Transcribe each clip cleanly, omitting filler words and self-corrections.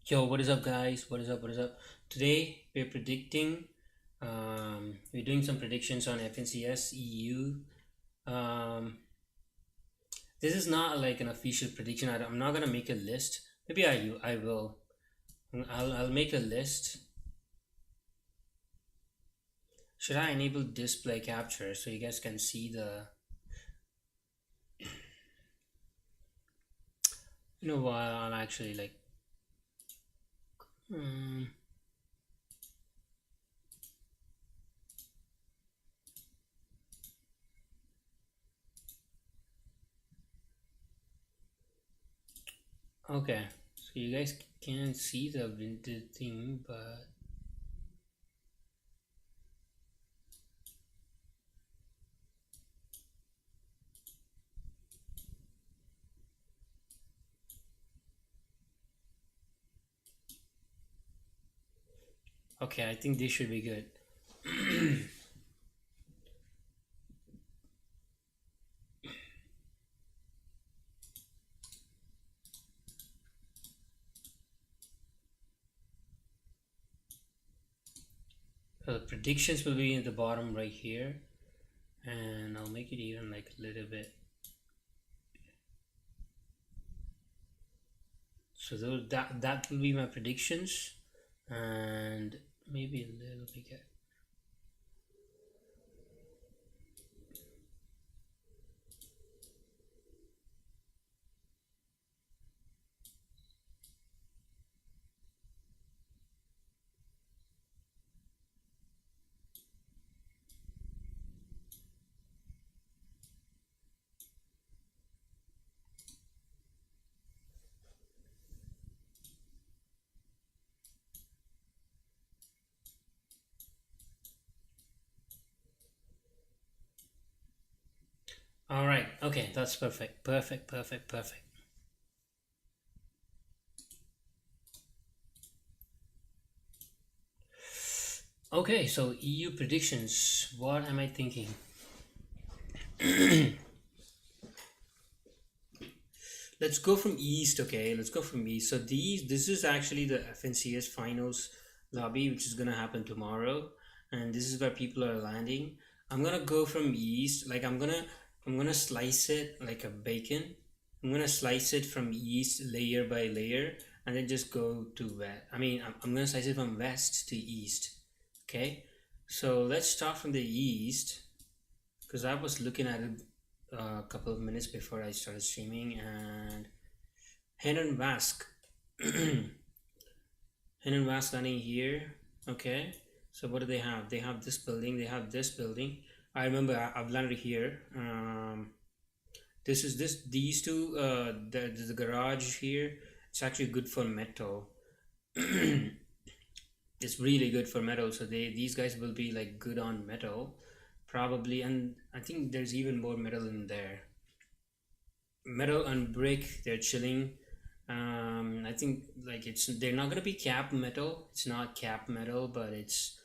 Yo, what is up, guys? What is up? What is up? Today we're predicting. We're doing some predictions on FNCS EU. Um, this is not like an official prediction. I'm not gonna make a list. Maybe I will. I'll make a list. Should I enable display capture so you guys can see the? You know what? I'll actually like. Um, okay, so you guys can't see the vintage thing, but okay, I think this should be good. So the predictions will be in the bottom right here, and I'll make it even like a little bit. So that will be my predictions, and maybe a little bigger. All right. Okay, that's perfect. Perfect. Perfect. Perfect. Okay, so EU predictions. What am I thinking? Let's go from east. Okay, let's go from east. So this is actually the FNCS finals lobby, which is gonna happen tomorrow, and this is where people are landing. I'm gonna go from east. Like I'm gonna slice it like a bacon. I'm gonna slice it from east layer by layer, and then just go to west. I'm gonna slice it from west to east. Okay, so let's start from the east because I was looking at it a couple of minutes before I started streaming, and Hen and Vask. Hen and Vask landing here. Okay, so what do they have? They have this building. They have this building. I remember I've landed here. This is this these two. The garage here. It's actually good for metal. It's really good for metal. So these guys will be like good on metal, probably. And I think there's even more metal in there. Metal and brick. They're chilling. I think like they're not gonna be cap metal. It's not cap metal, but it's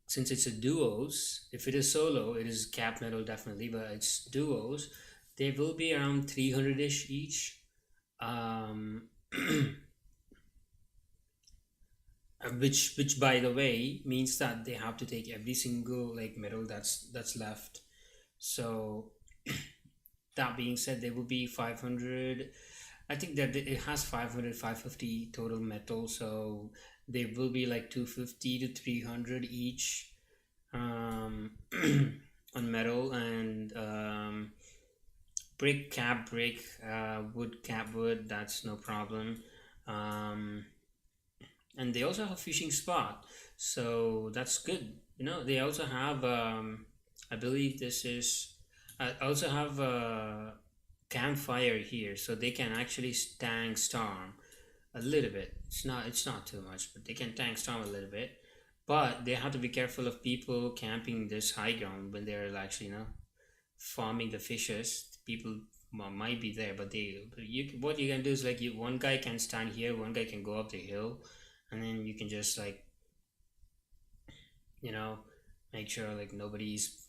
since it's a duos. If it is solo, it is cap metal definitely, but it's duos. They will be around 300 ish each. Um, which by the way means that they have to take every single like metal that's left. So that being said, there will be 500. I think that it has 500, 550 total metal, so they will be like 250 to 300 each um, on metal, and brick cap brick, wood cap wood, that's no problem. um, and they also have fishing spot, so that's good. They also have I believe this is also have a campfire here, so they can actually tank storm a little bit. It's not too much, but they can tank storm a little bit. But they have to be careful of people camping this high ground when they're actually farming the fishes. People might be there, but what you can do is like one guy can stand here, one guy can go up the hill, and then you can just like you know make sure like nobody's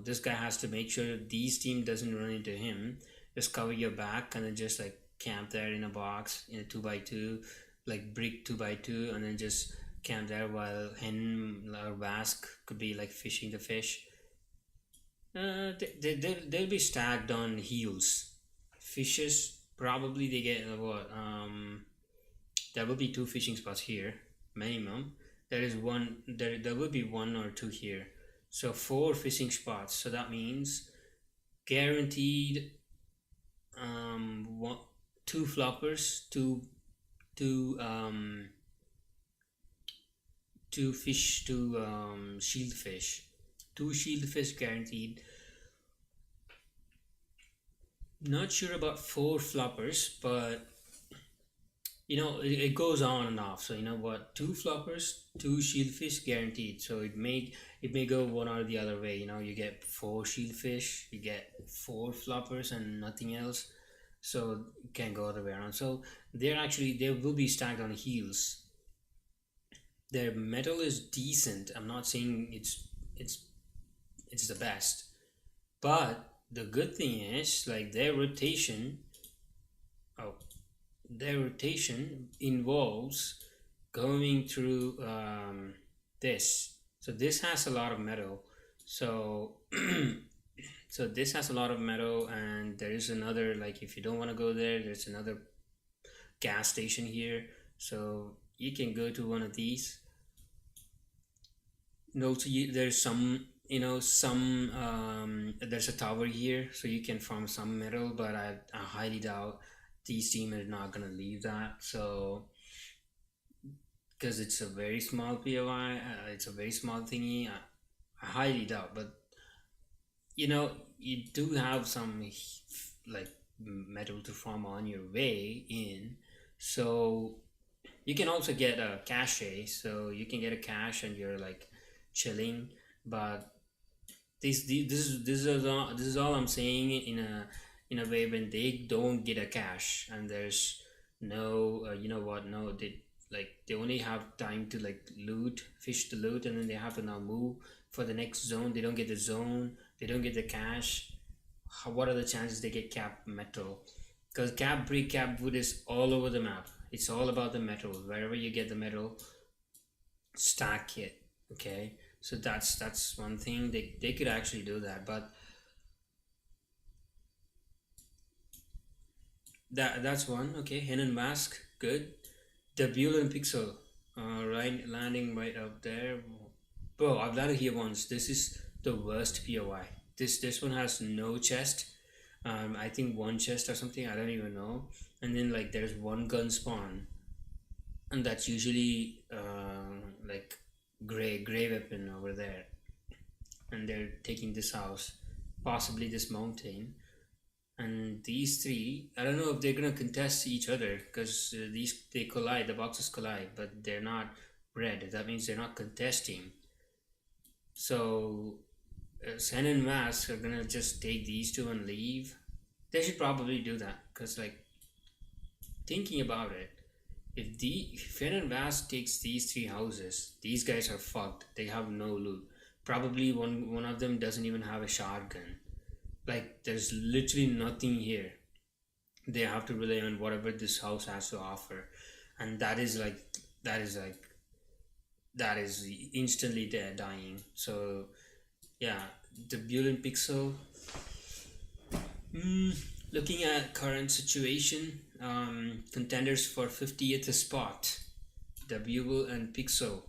this guy has to make sure these team doesn't run into him. Just cover your back and then just like camp there in a box in a 2x2. like brick 2 by 2, and then just camp there while hen or Basque could be like fishing the fish. They'll be stacked on heels. Fishes probably they get what there will be two fishing spots here minimum. There will be one or two here, so four fishing spots. So that means guaranteed one, two floppers, two two fish, two shield fish, two shield fish guaranteed. Not sure about four floppers, but it goes on and off. So you know what, two floppers, two shieldfish guaranteed. So it may go one or the other way. You get four shieldfish, you get four floppers and nothing else. So it can go other way around. So they will be stacked on heels. Their metal is decent. I'm not saying it's the best, but the good thing is like oh, their rotation involves going through this. So this has a lot of metal. So so this has a lot of metal, and there is another, like, if you don't want to go there, there's another gas station here. So you can go to one of these. And also there's some some there's a tower here, so you can farm some metal, but I highly doubt these team are not gonna leave that. So because it's a very small POI, it's a very small thingy. I highly doubt, but you do have some like metal to farm on your way in. So you can also get a cache, so you can get a cache and you're like chilling. But this is all I'm saying in a way. When they don't get a cache and there's no no, they only have time to like fish the loot, and then they have to now move for the next zone. They don't get the zone, they don't get the cache. What are the chances they get cap metal? Because cap brick, cap wood is all over the map. It's all about the metal. Wherever you get the metal, stack it. Okay, so that's one thing. They could actually do that, but that's one. Okay, hen and mask, good. The and pixel, right, landing right up there. Bro, I've landed here once. This is the worst POI. This one has no chest. I think one chest or something, I don't even know. And then like there's one gun spawn, and that's usually like gray weapon over there. And they're taking this house, possibly this mountain. And these three, I don't know if they're gonna contest each other, because these they collide, the boxes collide, but they're not red. That means they're not contesting. So Sen and Mask are gonna just take these two and leave. They should probably do that, because like, thinking about it, if Fen and Mask takes these three houses, these guys are fucked. They have no loot. Probably one of them doesn't even have a shotgun. Like, there's literally nothing here. They have to rely on whatever this house has to offer, and that is like that is instantly dying. So yeah, the Buell Pixel. Looking at current situation, contenders for 50th spot, the Buell and Pixel,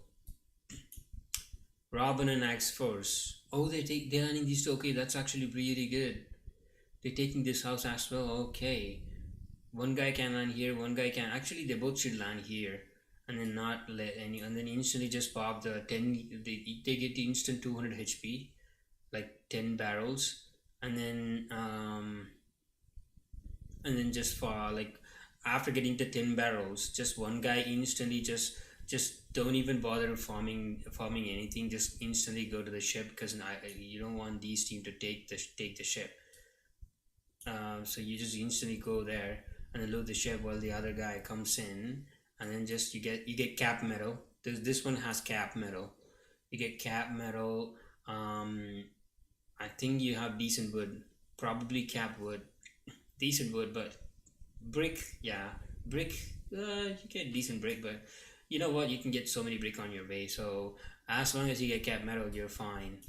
Robin and Axe Force. Oh, they're landing these two. Okay, that's actually really good. They're taking this house as well. Okay, one guy can land here, one guy can. Actually, they both should land here, and then not let any. And then instantly just pop the 10. They get the instant 200 HP, like 10 barrels, and then just for like, after getting the 10 barrels, just one guy instantly just don't even bother farming anything. Just instantly go to the ship, because you don't want these team to take the ship. So you just instantly go there and then load the ship while the other guy comes in, and then just you get cap metal. This one has cap metal. You get cap metal. I think you have decent wood, probably cap wood, decent wood, but brick, yeah, brick. you get decent brick, but you know what? You can get so many brick on your way. So as long as you get cap metal, you're fine.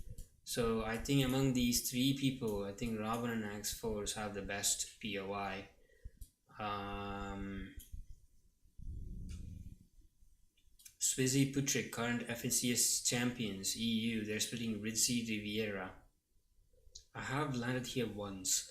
So I think among these three people, I think Robin and X Force have the best POI. Um, Swizzy Putrick, current FNCS champions, EU. They're splitting Ritzy Riviera. I have landed here once,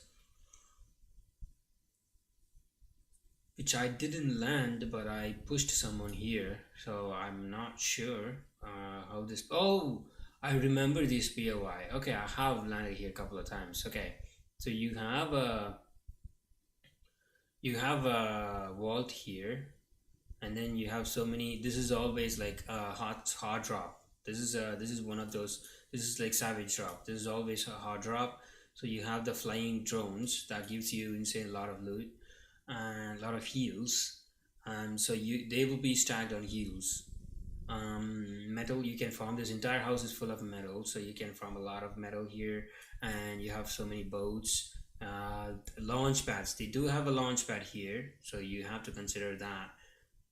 which I didn't land, but I pushed someone here, so I'm not sure how this. Oh, I remember this POI. Okay, I have landed here a couple of times. Okay, so you have a vault here, and then you have so many. This is always like a hard drop. This is one of those. This is like savage drop. This is always a hard drop. So you have the flying drones that gives you insane lot of loot and a lot of heals, and so they will be stacked on heals. Metal, you can farm. This entire house is full of metal, so you can farm a lot of metal here. And you have so many boats, launch pads. They do have a launch pad here, so you have to consider that.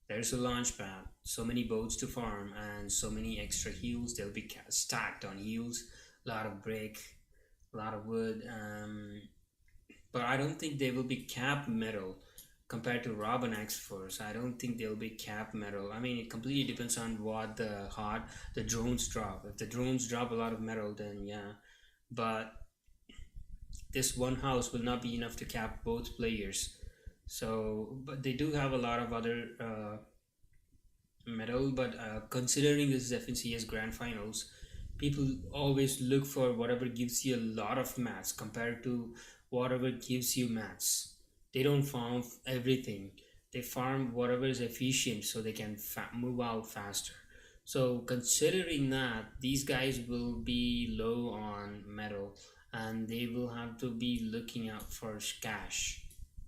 There's a launch pad, so many boats to farm, and so many extra heals. They'll be stacked on heals. A lot of brick, a lot of wood. But I don't think they will be cap metal compared to Robin X Force. I don't think they'll be cap metal. I mean, it completely depends on what the drones drop. If the drones drop a lot of metal, then yeah. But this one house will not be enough to cap both players. So, but they do have a lot of other metal. But considering this is FNCS Grand Finals, people always look for whatever gives you a lot of mats compared to whatever gives you mats. They don't farm everything. They farm whatever is efficient so they can move out faster. So considering that, these guys will be low on metal, and they will have to be looking out for cash,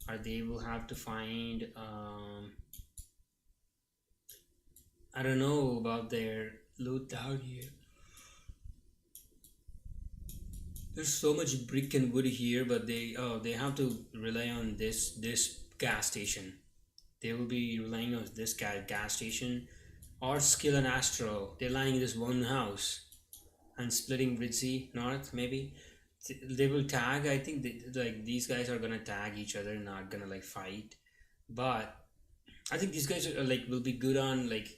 or they will have to find I don't know about their loot down here. There's so much brick and wood here, but they have to rely on this gas station. They will be relying on this gas station, or Skill and Astro. They're lining this one house and splitting Ritzy North maybe. They will tag. I think like these guys are gonna tag each other, not gonna like fight. But I think these guys are like will be good on like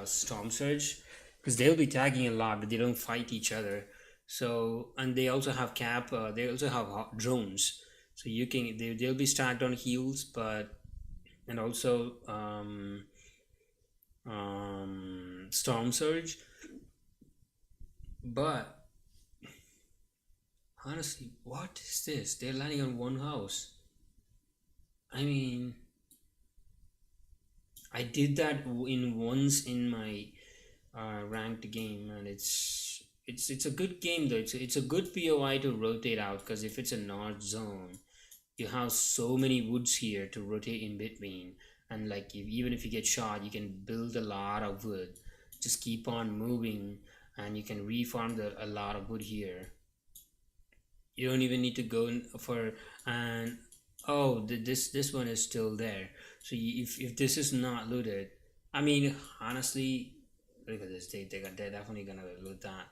Storm Surge, because they'll be tagging a lot, but they don't fight each other. So, and they also have cap. They also have drones, so they'll be stacked on heals, but and also Storm Surge. But honestly, what is this? They're landing on one house. I mean, I did that in once in my ranked game, and it's a good game though. It's a good POI to rotate out, because if it's a north zone, you have so many woods here to rotate in between, and like even if you get shot, you can build a lot of wood. Just keep on moving, and you can reform a lot of wood here. You don't even need to go for and oh, this one is still there. So if this is not looted, I mean honestly, look at this. They're definitely gonna loot that.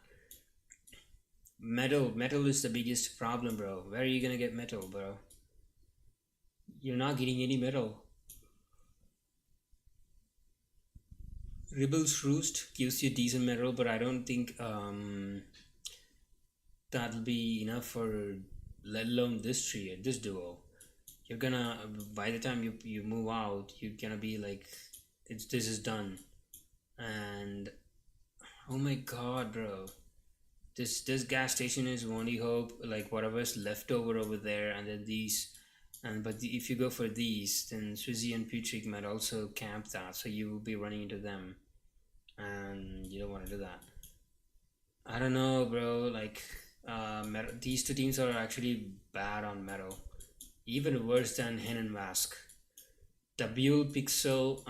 Metal is the biggest problem, bro. Where are you gonna get metal, bro? You're not getting any metal. Ribble's Roost gives you decent metal, but I don't think that'll be enough for, let alone this duo. You're gonna, by the time you move out, you're gonna be like, this is done. And oh my god, bro, this gas station is only hope, like whatever's left over there, and then these. And but if you go for these, then Swizzy and Putrick might also camp that, so you will be running into them, and you don't want to do that. I don't know, bro. Like, these two teams are actually bad on metal, even worse than Hen and Mask. W Pixel,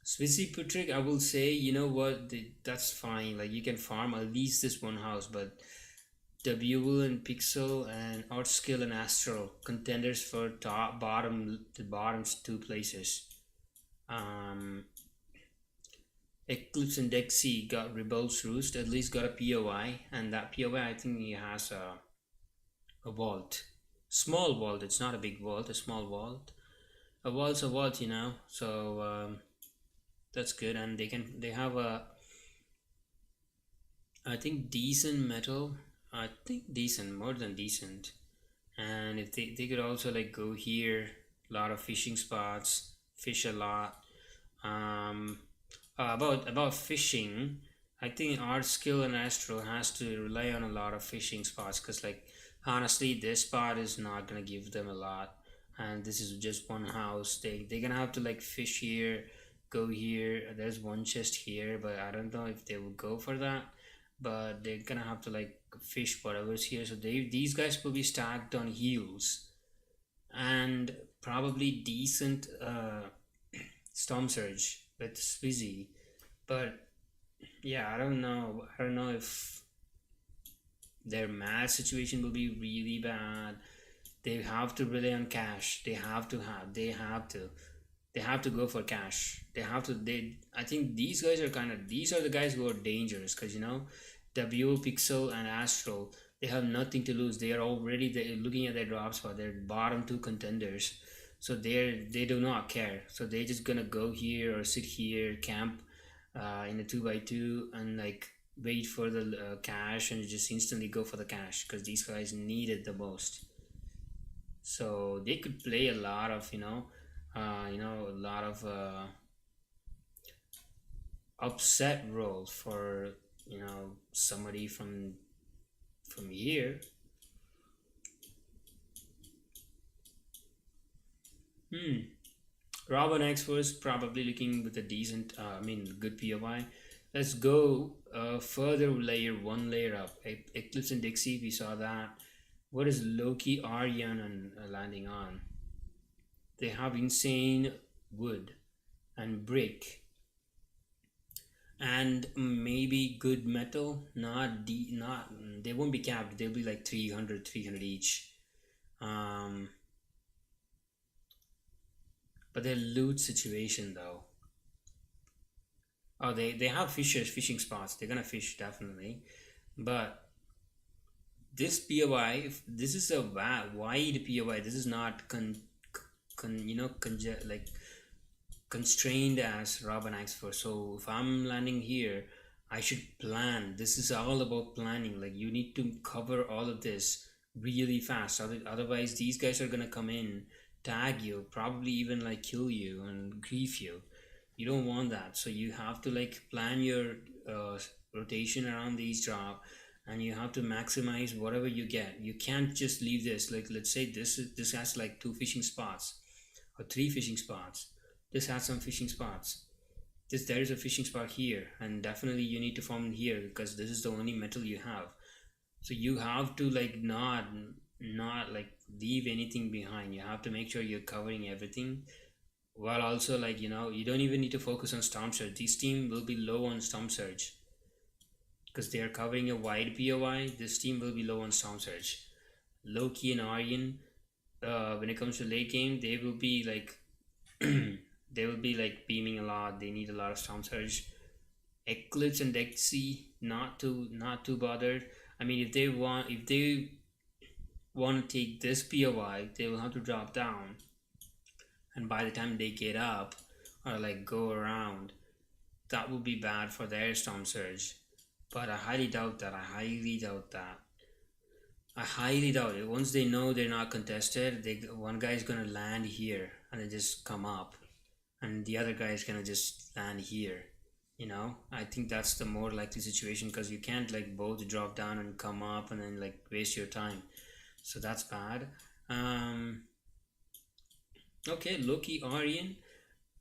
Swizzy Putrick, I will say, you know what, that's fine. Like, you can farm at least this one house, but W and Pixel and Art Skill and Astro, contenders for top, bottom, the bottom two places. Um, Eclipse and Dexy got Rebel's Roost, at least got a POI, and that POI I think he has a vault. Small vault, it's not a big vault, a small vault. A vault's a vault, So that's good, and they have a, I think, decent metal. I think decent, more than decent. And if they could also like go here, a lot of fishing spots, fish a lot. Um, about fishing, I think Art Skill and Astro has to rely on a lot of fishing spots because like honestly, this spot is not gonna give them a lot, and this is just one house. They're gonna have to like fish here, go here. There's one chest here, but I don't know if they will go for that. But they're gonna have to like fish whatever's here. So these guys will be stacked on heels and probably decent Storm Surge with Swizzy. But yeah, I don't know if their math situation will be really bad. They have to rely on cash. They have to go for cash. I think these are the guys who are dangerous because W Pixel and Astro, they have nothing to lose. They are already looking at their drop spot. They're bottom two contenders. So they do not care. So they're just gonna go here or sit here, camp in a 2 by 2 and like wait for the cash and just instantly go for the cash because these guys need it the most. So they could play a lot of a lot of upset roles for somebody from here. Hmm. Robin X was probably looking with a decent, good POI. Let's go further layer, one layer up. Eclipse and Dixie, we saw that. What is Loki, Aryan, and landing on? They have insane wood and brick and maybe good metal. Not they won't be capped. They'll be like 300 each. Um, but their loot situation though. Oh, they have fishing spots. They're gonna fish definitely, but this POI, if this is a wide POI. This is not like constrained as Robin asked for. So if I'm landing here, I should plan. This is all about planning. Like you need to cover all of this really fast. Otherwise, these guys are gonna come in, tag you, probably even like kill you and grief you. You don't want that. So you have to like plan your rotation around these drop, and you have to maximize whatever you get. You can't just leave this. Like let's say this has like two fishing spots or three fishing spots. This has some fishing spots. There is a fishing spot here, and definitely you need to farm in here because this is the only metal you have. So you have to like not like leave anything behind. You have to make sure you're covering everything while also like you don't even need to focus on Storm Surge. This team will be low on Storm Surge because they are covering a wide POI. This team will be low on Storm Surge. Loki and Aryan, when it comes to late game, they will be like they will be like beaming a lot. They need a lot of Storm Surge. Eclipse and Dexy, not too bothered. I mean, if they want to take this POI, they will have to drop down, and by the time they get up or like go around, that would be bad for their Storm Surge. But I highly doubt that. I highly doubt it. Once they know they're not contested, one guy is gonna land here and then just come up, and the other guy is gonna just land here. I think that's the more likely situation because you can't like both drop down and come up and then like waste your time. So that's bad. Okay, Loki Aryan,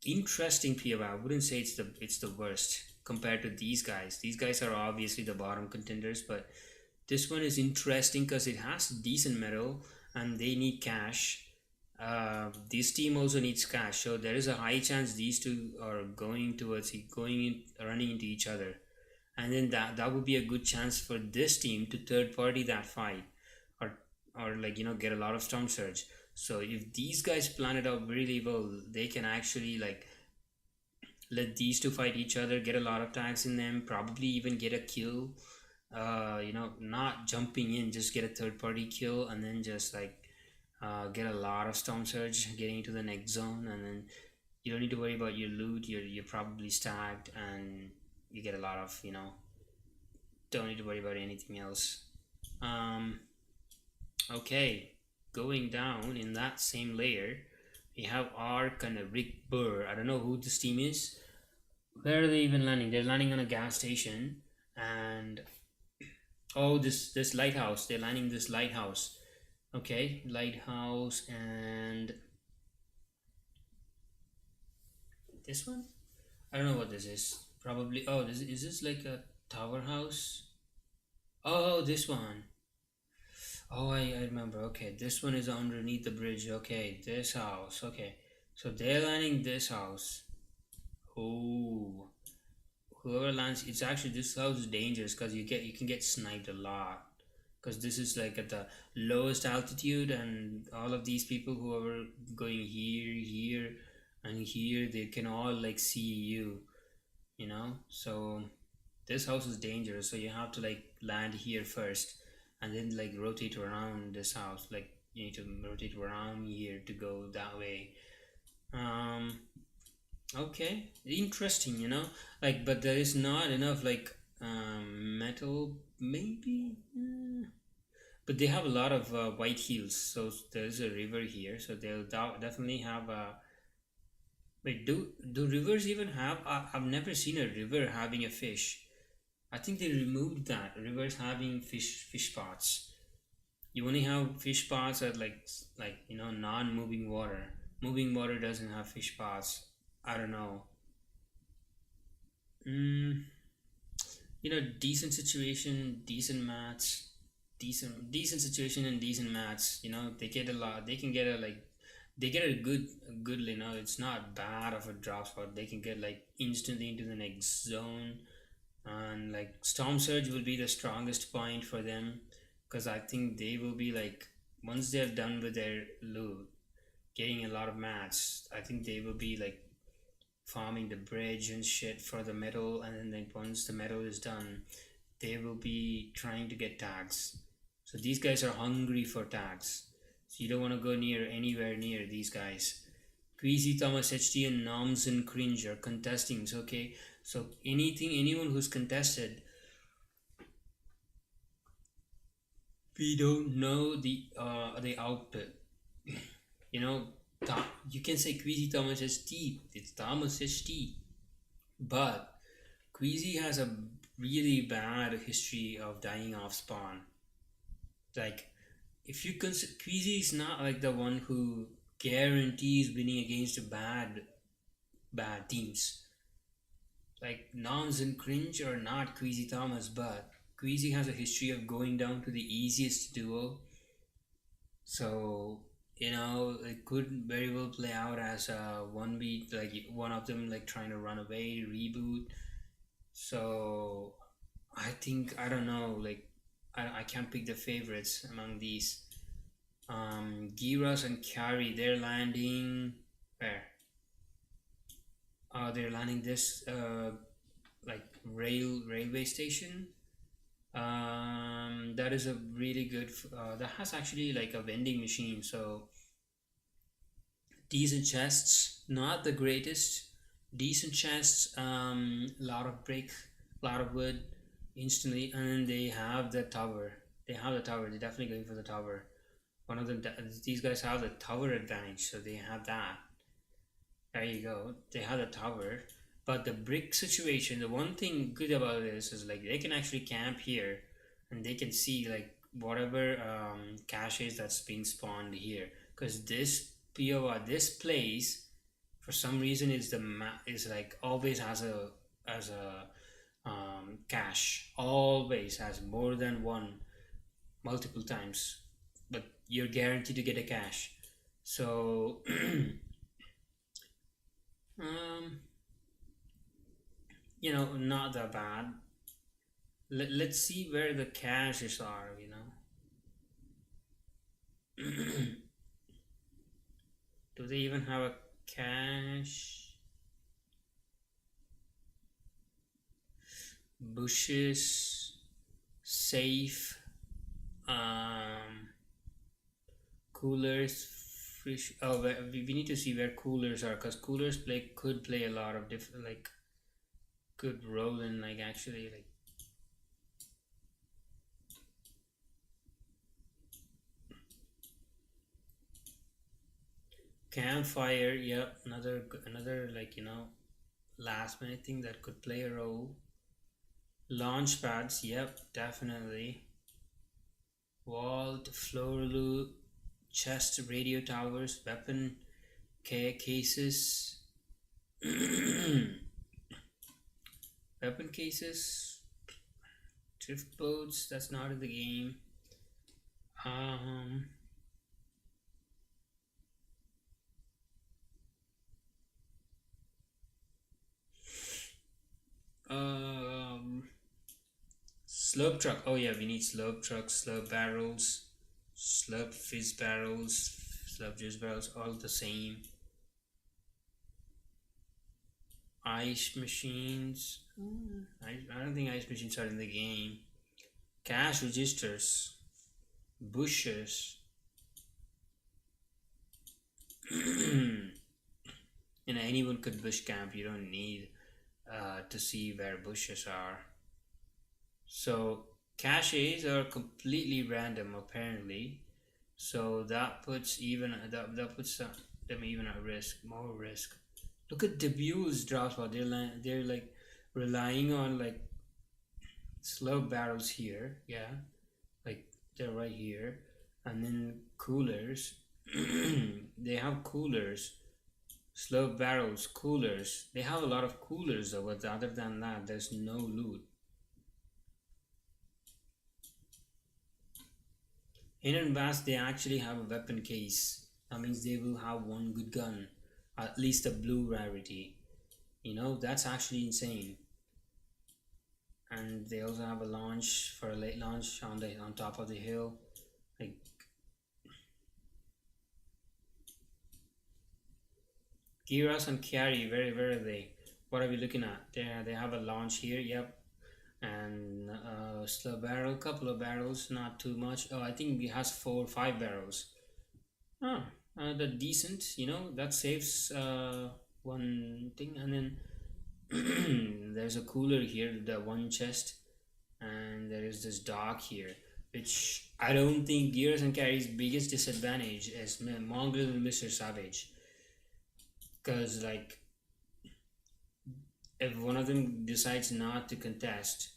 interesting POI. I wouldn't say it's the worst compared to these guys. These guys are obviously the bottom contenders, but this one is interesting because it has decent metal and they need cash. This team also needs cash, so there is a high chance these two are running into each other, and then that would be a good chance for this team to third party that fight, or like get a lot of Storm Surge. So if these guys plan it out really well, they can actually like let these two fight each other, get a lot of tags in them, probably even get a kill. Not jumping in, just get a third party kill, and then just like get a lot of storm surge getting into the next zone, and then you don't need to worry about your loot. You're probably stacked, and you get a lot of don't need to worry about anything else. Um, okay, going down in that same layer, we have Ark and a Rick Burr. I don't know who this team is. Where are they even landing? They're landing on a gas station, and oh, this lighthouse. They're landing this lighthouse. Okay, lighthouse and this one. I don't know what this is. Probably. Oh, this is this like a tower house? Oh, this one. Oh, I remember. Okay, this one is underneath the bridge. Okay, this house. Okay, so they're landing this house. Oh, whoever lands, it's actually this house is dangerous because you can get sniped a lot. Because this is like at the lowest altitude, and all of these people who are going here, and here, they can all like see you. So this house is dangerous, so you have to like land here first and then like rotate around this house, like you need to rotate around here to go that way. um okay, interesting, like, but there is not enough like metal maybe. But they have a lot of white heels, so there's a river here, so they'll definitely have a. Wait, do rivers even have? I've never seen a river having a fish. I think they removed that. Rivers having fish spots. You only have fish spots at like non-moving water. Moving water doesn't have fish spots. I don't know. Mm, decent situation, decent match, decent situation and decent match. They get a lot. They can get a like. They get a good. It's not bad of a drop spot. They can get like instantly into the next zone, and like storm surge will be the strongest point for them, because I think they will be like, once they're done with their loot, getting a lot of mats, I think they will be like farming the bridge and shit for the metal, and then like once the metal is done, they will be trying to get tags. So these guys are hungry for tags, so you don't want to go anywhere near these guys. Queasy, Thomas HT, and Noms and Cringe are contesting. So, okay, so anyone who's contested, we don't know the output. You know, you can say Queasy Thomas HT. It's Thomas HT, but Queasy has a really bad history of dying off spawn. Like, if you consider, Queasy is not like the one who guarantees winning against bad teams. Like Nons and Cringe are not Queasy Thomas, but Queasy has a history of going down to the easiest duo. So it could very well play out as a one beat, like one of them like trying to run away, reboot. So I don't know, like I can't pick the favorites among these. Giras and Carry, they're landing where? They're landing this like railway station. That is a really good. That has actually like a vending machine, so decent chests, not the greatest. Decent chests, lot of brick, lot of wood, instantly, and then they have the tower. They have the tower. They're definitely going for the tower. One of them, these guys have the tower advantage, so they have that. There you go. They have a tower. But the brick situation, the one thing good about this is like they can actually camp here, and they can see like whatever caches that's being spawned here. Because this POR, this place, for some reason is is like always has a cache. Always has more than one, multiple times. But you're guaranteed to get a cache. So um not that bad. Let's see where the caches are. Do they even have a cache? bushes, safe, um, coolers, fish. Oh, we need to see where coolers are, because coolers could play a lot of different, like, good role in, like, actually, like, campfire. Yep, another, like, last minute thing that could play a role. Launch pads. Yep, definitely. Vault, floor loot, chest, radio towers, weapon cases. Weapon cases, drift boats. That's not in the game. Um, um, slurp truck. Oh yeah, we need slurp trucks, slurp barrels, slurp fizz barrels, slurp juice barrels. All the same. Ice machines. I don't think ice machines are in the game. Cash registers, bushes. Anyone could bush camp. You don't need to see where bushes are. So caches are completely random apparently. So that puts them even at risk, more risk. Look at Debu's drop spot. They're like relying on, like, slow barrels here. Yeah, like they're right here, and then coolers. They have coolers, slow barrels, coolers. They have a lot of coolers though, but other than that, there's no loot. In and Vast, they actually have a weapon case. That means they will have one good gun, at least a blue rarity. That's actually insane. And they also have a launch for a late launch on top of the hill. Like, Giras and Carry, where are they? What are we looking at? They have a launch here. Yep. And slow barrel, couple of barrels, not too much. Oh, I think it has 4 or 5 barrels. Oh, the decent. That saves one thing. And then there's a cooler here, the one chest, and there is this dock here, which I don't think Gears and Carry's biggest disadvantage is Mongrel and Mr. Savage, because, like, if one of them decides not to contest,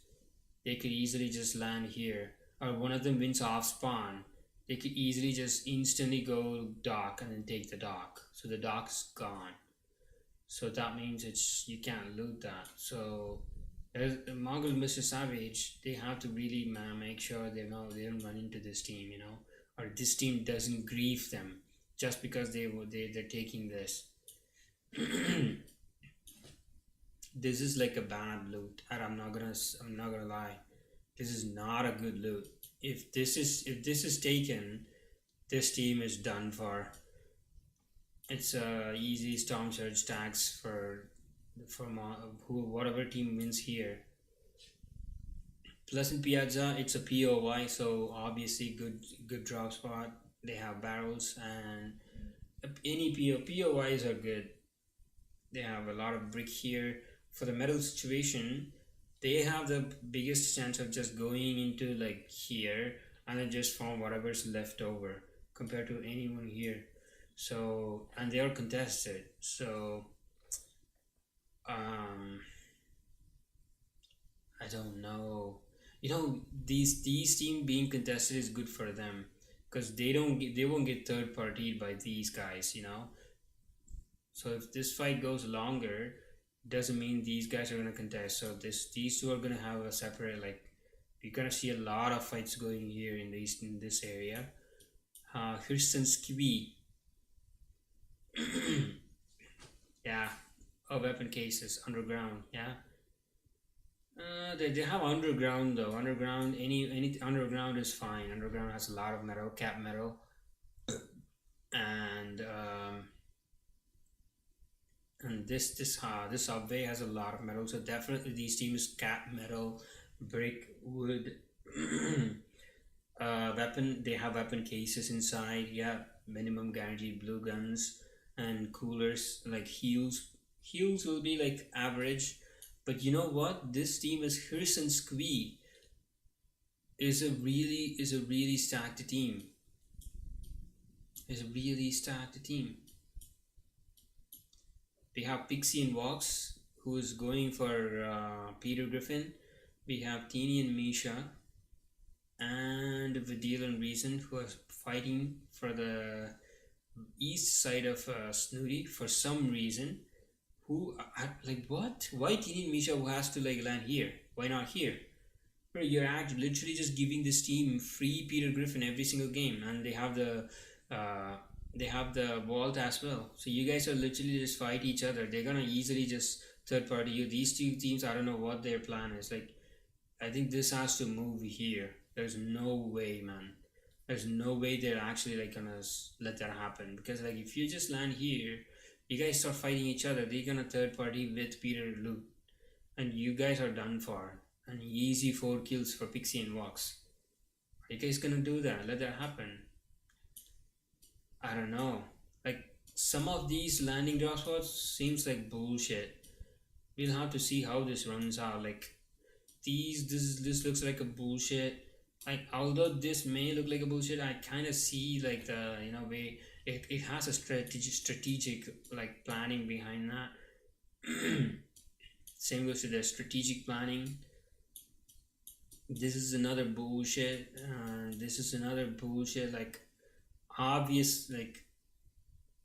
they could easily just land here, or one of them wins off spawn, they could easily just instantly go dock and then take the dock, so the dock's gone. So that means you can't loot that. So there's Mongol Mr. Savage. They have to really make sure they don't run into this team, or this team doesn't grief them just because they're taking this. This is like a bad loot, and I'm not gonna lie. This is not a good loot. If this is taken, this team is done for. It's easy storm surge tags from whatever team wins here. Pleasant Piazza, it's a POY, so obviously good drop spot. They have barrels, and any POYs are good. They have a lot of brick here. For the metal situation, they have the biggest chance of just going into, like, here and then just farm whatever's left over compared to anyone here. So, and they are contested. So, um, I don't know. These team being contested is good for them, because they won't get third partied by these guys. So if this fight goes longer, doesn't mean these guys are gonna contest. So these two are gonna have a separate, like, you're gonna see a lot of fights going here in this area. Kirsten's Kiwi. Yeah. Oh, weapon cases underground. Yeah. They have underground though. Underground, any underground is fine. Underground has a lot of metal, cap metal, and this subway has a lot of metal, so definitely these teams cap metal, brick, wood, weapon. They have weapon cases inside. Yeah, minimum guaranteed blue guns and coolers. Like heals will be like average, but you know what? This team is Hirsch and Squee is a really stacked team. Is a really stacked team. They have Pixie and Vox, who is going for Peter Griffin. We have Teeny and Misha, and Vidil and Reason, who are fighting for the east side of Snooty for some reason. Who like what? Why Teeny and Misha who has to like land here? Why not here? Bro, you're literally just giving this team free Peter Griffin every single game, and uh, they have the vault as well. So you guys are literally just fight each other. They're gonna easily just third party you. These two teams, I don't know what their plan is. Like, I think this has to move here. There's no way, man. There's no way they're actually like gonna let that happen, because like if you just land here, you guys start fighting each other. They're gonna third party with Peter loot, and you guys are done for. And easy 4 kills for Pixie and Vox. Are you guys gonna do that? Let that happen. I don't know. Like some of these landing drop spots seems like bullshit. We'll have to see how this runs out. Like this looks like a bullshit. Like although this may look like a bullshit, I kind of see like the way it has a strategic like planning behind that. Same goes to the strategic planning. This is another bullshit. This is another bullshit. Like obvious. Like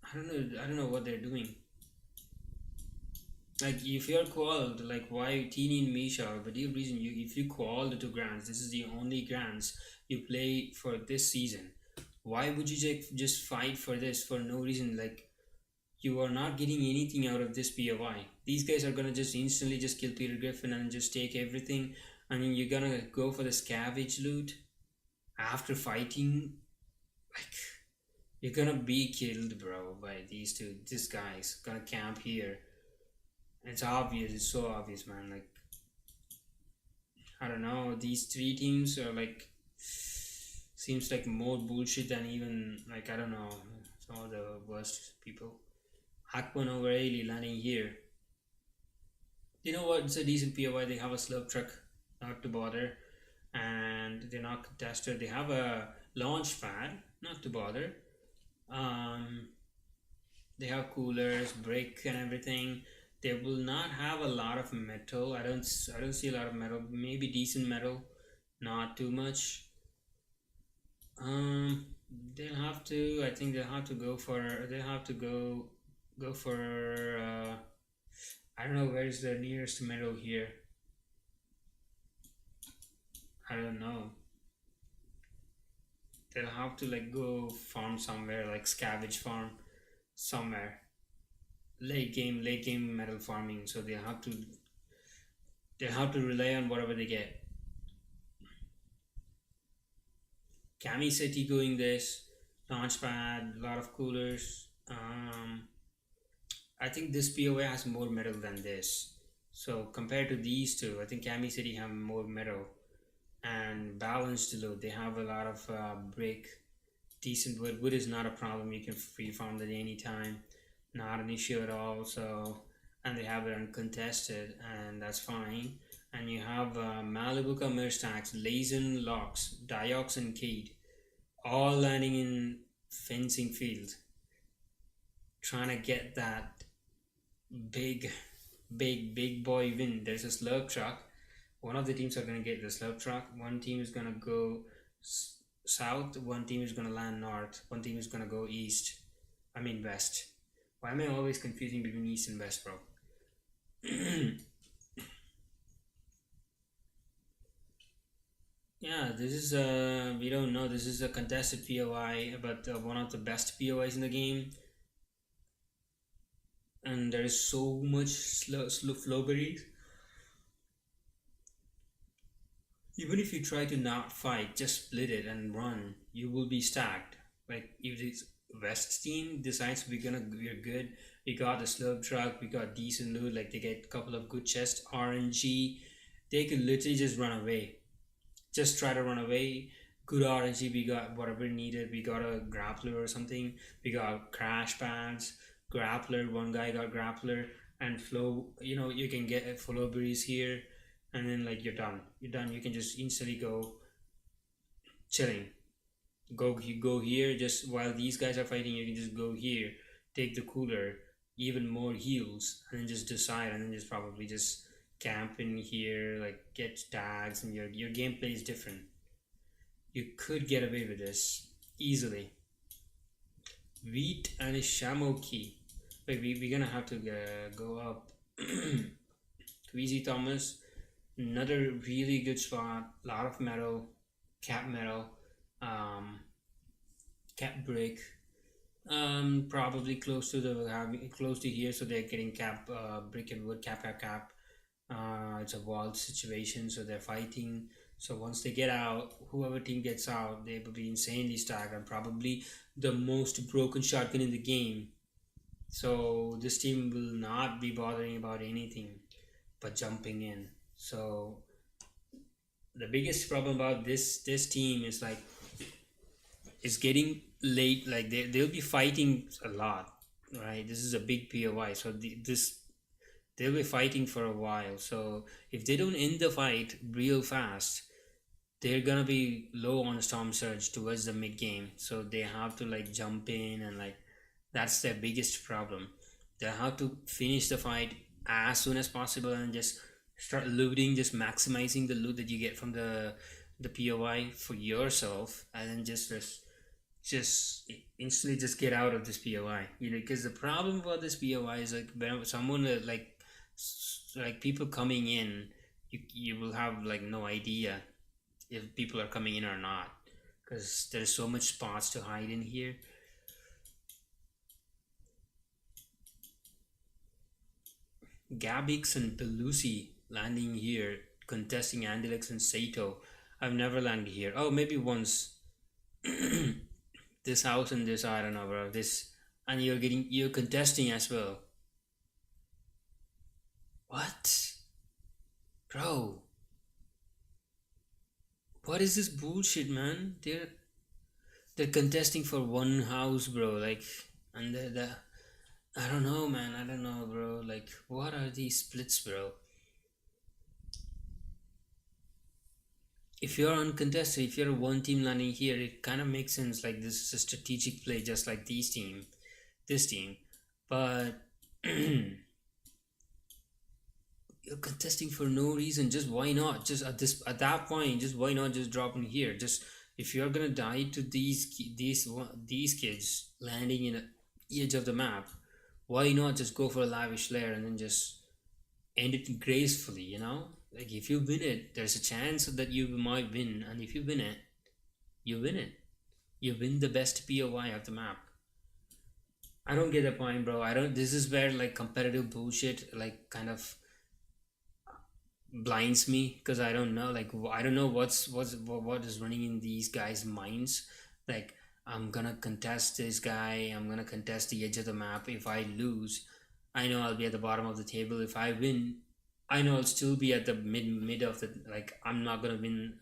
I don't know what they're doing. Like if you're called, like why Teeny and Misha, or the reason you if you call the two grants, this is the only grants you play for this season. Why would you just fight for this for no reason? Like you are not getting anything out of this POI. These guys are gonna just instantly just kill Peter Griffin and just take everything. I mean, you're gonna go for the scavenge loot after fighting. Like you're gonna be killed, bro, by these two. This guy's gonna camp here. It's obvious. It's so obvious, man. Like I don't know. These three teams are like seems like more bullshit than even like I don't know. Some of the worst people. Hakman over Ailey landing here. You know what? It's a decent POI. They have a slurp truck, not to bother, and they're not contested. They have a launch pad, not to bother. Um, they have coolers, brick, and everything. They will not have a lot of metal. I don't see a lot of metal. Maybe decent metal, not too much. Um, they'll have to. I think they'll have to go for. They'll have to go for. I don't know where's the nearest metal here. I don't know. They'll have to like go farm somewhere, like scavenge farm somewhere. Late game metal farming. So they'll have to rely on whatever they get. Cami City going this launchpad, a lot of coolers. I think this POA has more metal than this. So compared to these two, I think Cami City have more metal and balanced load. They have a lot of brick, decent wood. Wood is not a problem. You can free farm that anytime, not an issue at all. So and they have it uncontested, and that's fine. And you have Malibuka Mirstax, Lazen Locks, Diox and Cade, all landing in fencing field, trying to get that big, big boy win. There's a slurp truck. One of the teams are gonna get the slurp truck. One team is gonna go south. One team is gonna land north. One team is gonna go east. I mean west. Why am I always confusing between east and west, bro? Yeah, this is we don't know. This is a contested POI, but one of the best POIs in the game, and there is so much slow flowberries. Even if you try to not fight, just split it and run, you will be stacked. Like if it's West team decides we're good. We got the slurp truck, we got decent loot, like they get a couple of good chests, RNG. They could literally just run away. Just try to run away. Good RNG, we got whatever needed. We got a grappler or something. We got crash pads, grappler. One guy got grappler and flow. You can get flow berries here, and then like you're done. You're done. You can just instantly go chilling. You go here just while these guys are fighting. You can just go here, take the cooler, even more heals, and then just decide, and then just probably just camp in here, like get tags, and your gameplay is different. You could get away with this easily. Wheat and Shamoki. Wait, we're gonna have to go up. Queasy Thomas, another really good spot. Lot of metal, cap metal, um, cap brick. Probably close to the close to here, so they're getting cap brick and wood cap. It's a walled situation, so they're fighting. So once they get out, whoever team gets out, they will be insanely stacked and probably the most broken shotgun in the game. So this team will not be bothering about anything but jumping in. So the biggest problem about this team is like it's getting late. Like they'll be fighting a lot, right? This is a big POI, so this they'll be fighting for a while. So if they don't end the fight real fast, they're gonna be low on storm surge towards the mid game. So they have to like jump in and like that's their biggest problem. They have to finish the fight as soon as possible and just start looting, just maximizing the loot that you get from the POI for yourself, and then just instantly just get out of this POI. Because the problem about this POI is like when someone like people coming in, you will have like no idea if people are coming in or not, because there's so much spots to hide in here. Gabix and Belusi landing here, contesting Andelix and Sato. I've never landed here. Oh, maybe once. This house and this, I don't know, bro. This, and you're contesting as well. What, bro? What is this bullshit, man? They're contesting for one house, bro. Like, and the I don't know, man. I don't know, bro. Like, what are these splits, bro? If you're uncontested, if you're one team landing here, it kind of makes sense. Like, this is a strategic play, just like this team. But you're contesting for no reason. Just why not? Just at that point, just why not just drop in here? Just if you're gonna die to these kids landing in the edge of the map, why not just go for a lavish layer and then just end it gracefully, like if you win it, there's a chance that you might win, and if you win it, you win it. You win the best POI of the map. I don't get the point, bro. I don't This is where like competitive bullshit like kind of blinds me, because I don't know, like I don't know what is running in these guys' minds. Like, I'm gonna contest this guy, I'm gonna contest the edge of the map. If I lose, I know I'll be at the bottom of the table. If I win, I know I'll still be at the mid of the, like, I'm not gonna win.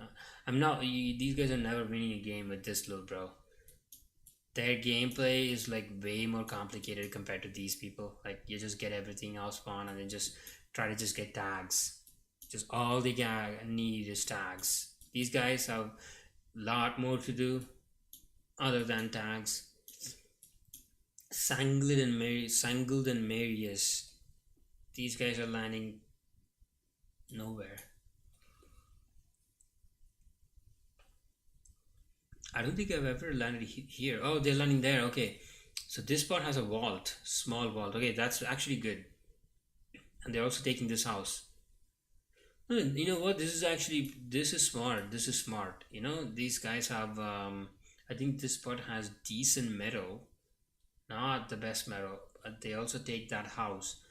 I'm not These guys are never winning a game with this load, bro. Their gameplay is like way more complicated compared to these people. Like, you just get everything else spawn and then just try to just get tags. Just all they need is tags. These guys have a lot more to do other than tags. Sangled and Marius. These guys are landing nowhere. I don't think I've ever landed here. Oh, they're landing there. Okay. So this part has a vault. Small vault. Okay, that's actually good. And they're also taking this house. You know what? This is smart. This is smart. These guys have, I think this part has decent metal. Not the best metal, but they also take that house.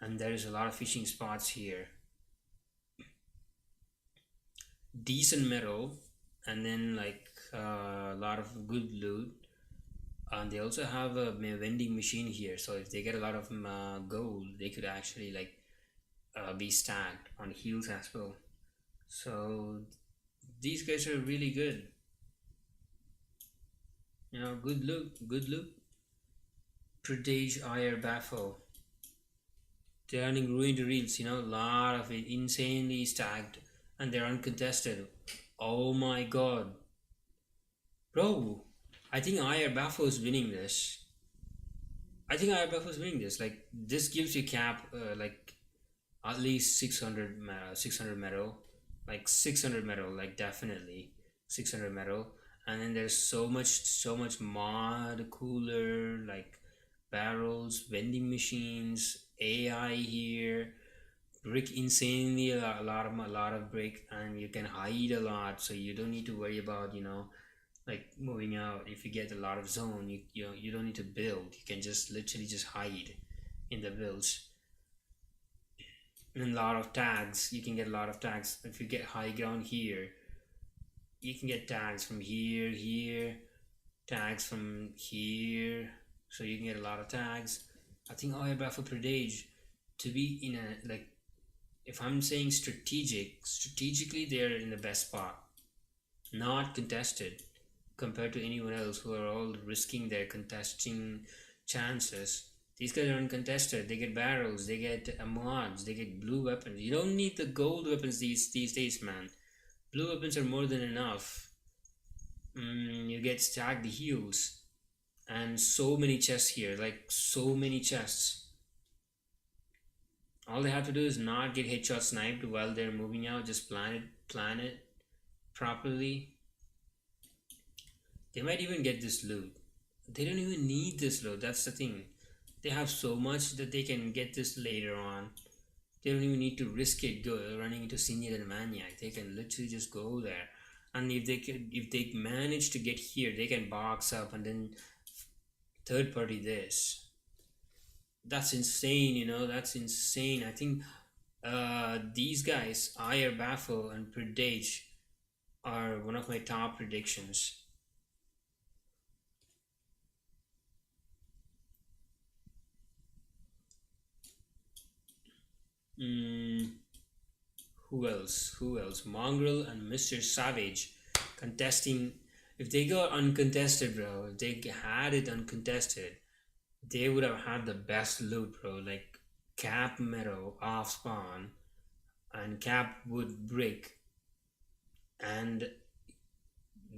And there is a lot of fishing spots here. Decent metal, and then like a lot of good loot. And they also have a vending machine here, so if they get a lot of gold, they could actually like be stacked on heels as well. So these guys are really good. Good look, good look. Pradesh Iyer Baffo. They're earning ruined reels, a lot of it insanely stacked, and they're uncontested. Oh my god. Bro, I think Iyer Baffo is winning this. I think Iyer Baffo is winning this. Like, this gives you cap, like, at least 600 600 metal, like 600 metal, like definitely 600 metal. And then there's so much mod, cooler, like barrels, vending machines, AI here, brick, insanely a lot of brick, and you can hide a lot, so you don't need to worry about like moving out. If you get a lot of zone, you don't need to build, you can just literally just hide in the builds. And a lot of tags, you can get a lot of tags if you get high ground here. You can get tags from here, tags from here, so you can get a lot of tags. I think for per day to be in a, like, if I'm saying strategically they're in the best spot, not contested compared to anyone else who are all risking their contesting chances. These guys are uncontested. They get barrels, they get mods, they get blue weapons. You don't need the gold weapons these days, man. Blue weapons are more than enough. You get stacked heals and so many chests here, like so many chests. All they have to do is not get headshot sniped while they're moving out. Just plan it properly. They might even get this loot. They don't even need this loot. That's the thing. They have so much that they can get this later on. They don't even need to risk it running into Senior and Maniac. They can literally just go there. And if they manage to get here, they can box up and then third party this. That's insane, that's insane. I think these guys, Ayer Baffle and Predage, are one of my top predictions. Mm, who else? Who else? Mongrel and Mr. Savage contesting. If they got uncontested, bro, if they had it uncontested, they would have had the best loot, bro. Like cap metal off spawn and cap wood brick and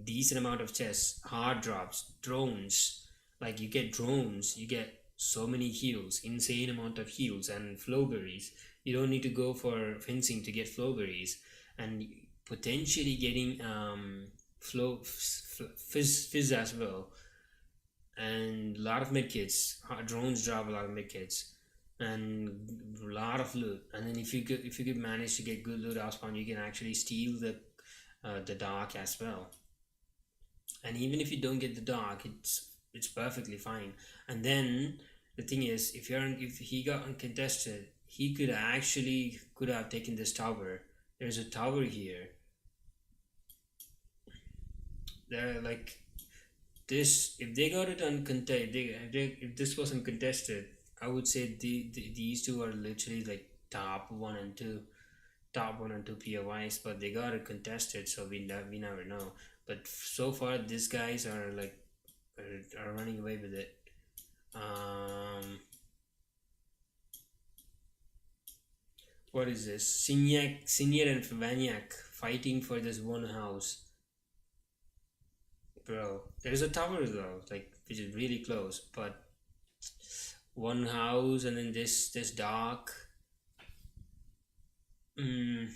decent amount of chests, hard drops, drones. Like you get drones, you get so many heals, insane amount of heals and flowberries. You don't need to go for fencing to get flowberries, and potentially getting fizz as well, and a lot of medkits. Drones drop a lot of medkits and a lot of loot. And then if you could manage to get good loot off spawn, you can actually steal the dark as well. And even if you don't get the dark, it's perfectly fine. And then the thing is, if he got uncontested, he could have taken this tower. There's a tower here. They're like this. If they got it uncontested, if this was uncontested, I would say these two are literally like top one and two POIs, but they got it contested, so we never know. But so far, these guys are like are running away with it. Um, what is this? Signac and Vaniac fighting for this one house, bro. There's a tower though, like which is really close, but one house and then this dark. Mm,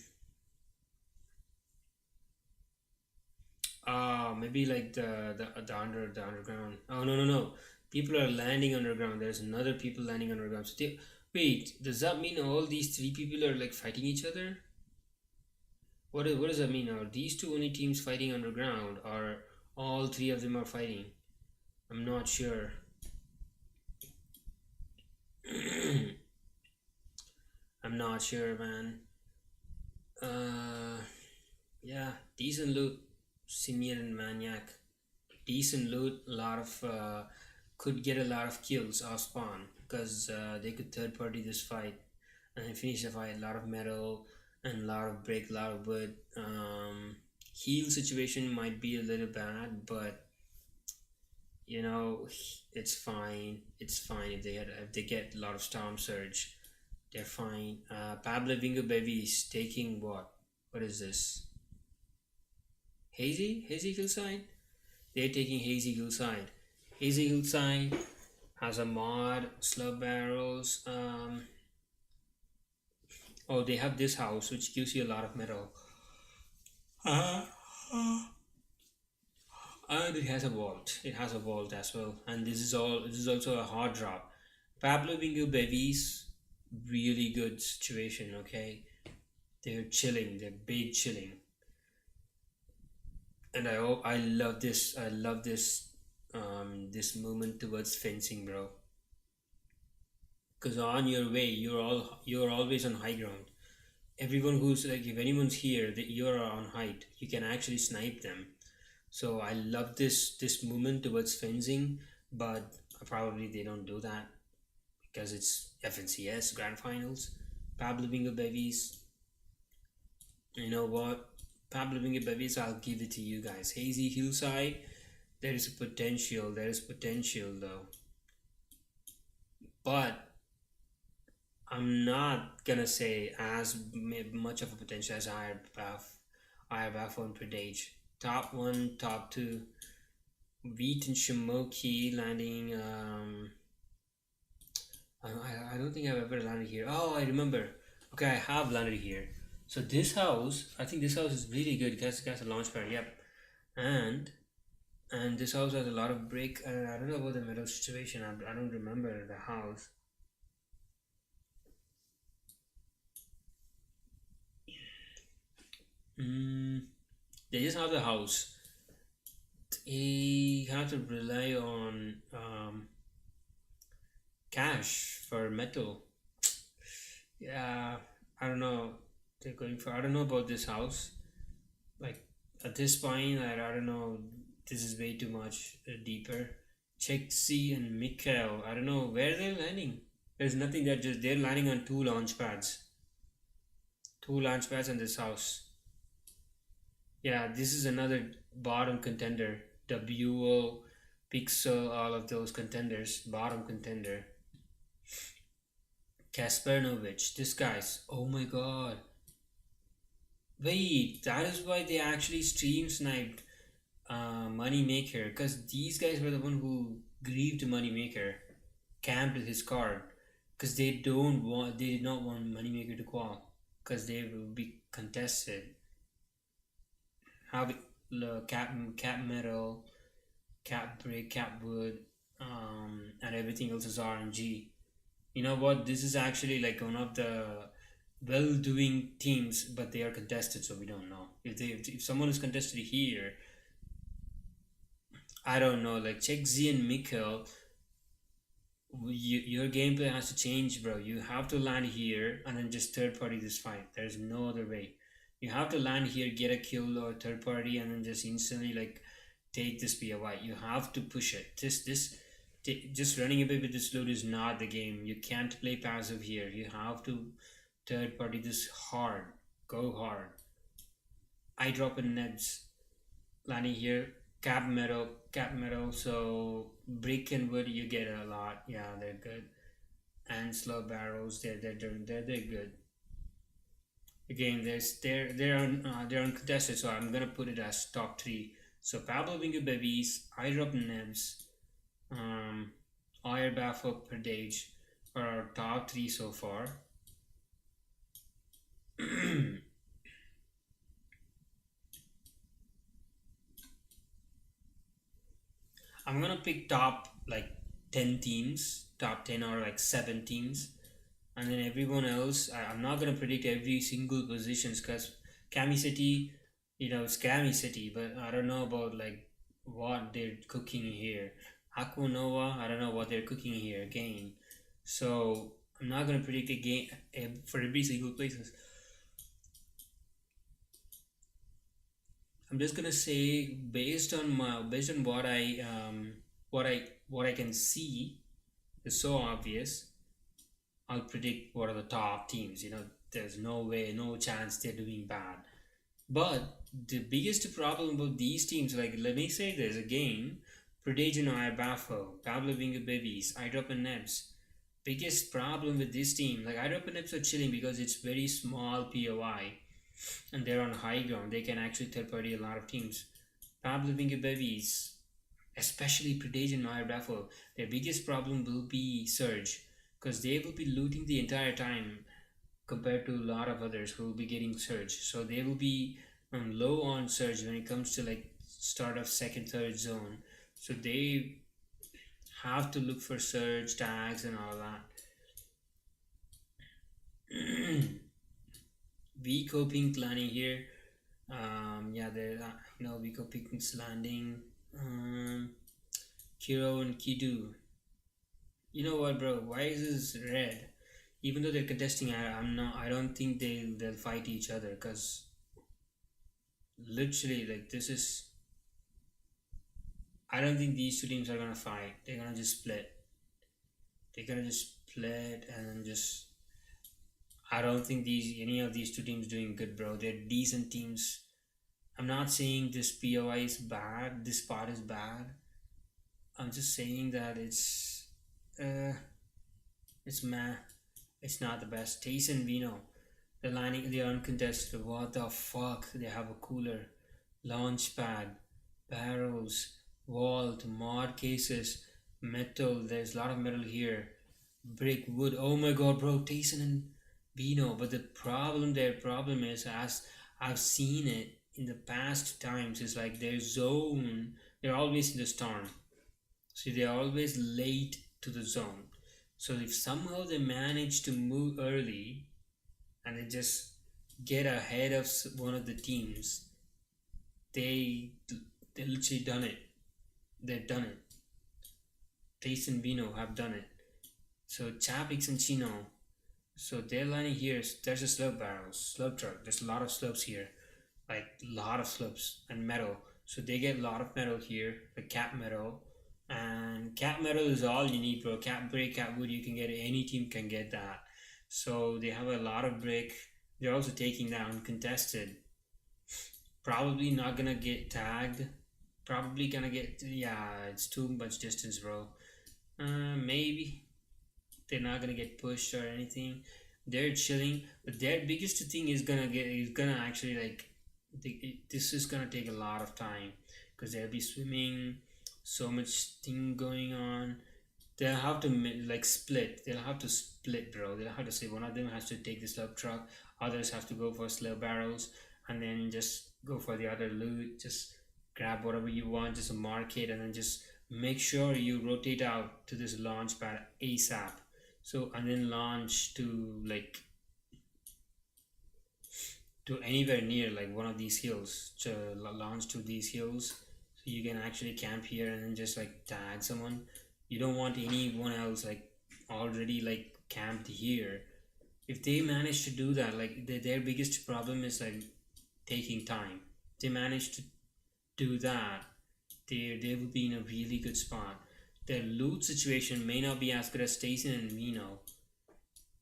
maybe like the underground. Oh, no. People are landing underground. There's another people landing underground. Wait, does that mean all these three people are like fighting each other? What does that mean? Are these two only teams fighting underground, or all three of them are fighting? I'm not sure. I'm not sure, man. Uh, yeah, decent loot. Senior and Maniac. decent loot, a lot of could get a lot of kills off spawn because they could third party this fight and then finish the fight. A lot of metal and a lot of brick, a lot of wood. Heal situation might be a little bad, but you know it's fine. It's fine if they get a lot of storm surge, they're fine. Pablo Vingo Baby is taking what? What is this? Hazy Hillside? They're taking Hazy Hillside. Hazy Hillside has a mod, slug barrels. Oh, they have this house which gives you a lot of metal. Uh, and it has a vault. It has a vault as well. And this is all. This is also a hard drop. Pablo Bingo Bevies, really good situation. Okay, they're chilling. They're big chilling. And I love this. I love this movement towards fencing, bro. Because on your way, you're always on high ground. Everyone who's like, if anyone's here, that you're on height, you can actually snipe them. So I love this movement towards fencing, but probably they don't do that because it's FNCS Grand Finals. Pablo Bingo Bevies, you know what? Pablo Bingo Bevies, I'll give it to you guys. Hazy Hillside, there is a potential. There is potential though, but I'm not gonna say as much of a potential as I have on Predage. Top one, top two, Wheat and Shamoki landing. I don't think I've ever landed here. Oh, I remember. Okay, I have landed here. So this house, I think this house is really good. It has a launch pad. Yep, and and this house has a lot of brick. And I don't know about the metal situation. I don't remember the house. Mm, they just have the house. They have to rely on cash for metal. Yeah, I don't know. They're going for. I don't know about this house. Like at this point, I don't know. This is way too much deeper. Chexi and Mikhail. I don't know where they're landing. There's nothing that just they're landing on two launch pads. Two launch pads in this house. Yeah, this is another bottom contender. WO, Pixel, all of those contenders. Bottom contender. Kaspernovich. This guy's. Oh my god. Wait, that is why they actually stream sniped Moneymaker. Because these guys were the one who grieved Moneymaker. Camped with his card. Because they did not want Moneymaker to qual. Because they will be contested. Have the cap metal, cap brick, cap wood, and everything else is RNG. You know what? This is actually like one of the well-doing teams, but they are contested, so we don't know if someone is contested here. I don't know. Like check Z and Mikkel, your gameplay has to change, bro. You have to land here and then just third party this fight. There's no other way. You have to land here, get a kill or third party, and then just instantly like take this POI. You have to push it. Just running away with this load is not the game. You can't play passive here. You have to third party this hard. Go hard. I drop in nets. Landing here. Cap metal. So brick and wood you get a lot. Yeah, they're good. And slow barrels, they're good. Again, they're uncontested, so I'm gonna put it as top three. So Pablo Bingo Bebies, I drop Nebs, um, Oyer Baffo per Dage are our top three so far. I'm gonna pick top like 10 teams, top 10 or like 7 teams, and then everyone else. I'm not gonna predict every single positions because Cami City, it's Cami City, but I don't know about like what they're cooking here. Aquanova, I don't know what they're cooking here again. So I'm not gonna predict a game for every single places. I'm just gonna say based on what I can see is so obvious. I'll predict what are the top teams. There's no way, no chance they're doing bad. But the biggest problem about these teams, like let me say this again, Predation or Bafo, Pablo Vinga Babies, iDrop and Nebs. Biggest problem with this team, like iDrop and Nebs are chilling because it's very small POI and they're on high ground. They can actually third party a lot of teams. Pablo Vinga Babies, especially Predation or Bafo, their biggest problem will be Surge because they will be looting the entire time compared to a lot of others who will be getting surge. So they will be low on surge when it comes to like start of second, third zone. So they have to look for surge tags and all that. Vico Pink landing here. Yeah, there. Vico Pink's landing. Kiro and Kidu. You know what, bro? Why is this red? Even though they're contesting, I'm not. I don't think they'll fight each other because literally, like this is. I don't think these two teams are gonna fight. They're gonna just split. They're gonna just split and then just. I don't think any of these two teams doing good, bro. They're decent teams. I'm not saying this POI is bad. This part is bad. I'm just saying that uh, it's meh. It's not the best. Taste and Vino. The lining, they're uncontested. What the fuck? They have a cooler, launch pad, barrels, vault, mod cases, metal. There's a lot of metal here. Brick, wood. Oh my god, bro. Tyson and Bino. But their problem is, as I've seen it in the past times, is like their zone. They're always in the storm. So they're always late to the zone. So if somehow they manage to move early, and they just get ahead of one of the teams, they they literally done it. They've done it. Trace and Vino have done it. So Chapix and Chino. So they're lining here. There's a slope barrel, slope truck. There's a lot of slopes here, like a lot of slopes and metal. So they get a lot of metal here, the cap metal, and cap metal is all you need, bro. Cap brick, cap wood, you can get it. Any team can get that. So they have a lot of brick. They're also taking down contested. Probably not gonna get tagged. Probably gonna get, yeah. It's too much distance, bro. Maybe they're not gonna get pushed or anything. They're chilling, but their biggest thing is gonna actually like. This is gonna take a lot of time because they'll be swimming. So much thing going on. They'll have to like split. They'll have to split, bro. They'll have to say one of them has to take the slurp truck, others have to go for slurp barrels, and then just go for the other loot. Just grab whatever you want, just mark it, and then just make sure you rotate out to this launch pad ASAP. So and then launch to anywhere near like one of these hills. To launch to these hills, so you can actually camp here and then just like tag someone. You don't want anyone else like already like camped here. If they manage to do that, like their biggest problem is like taking time. They manage to do that, they will be in a really good spot. Their loot situation may not be as good as Stason and Mino.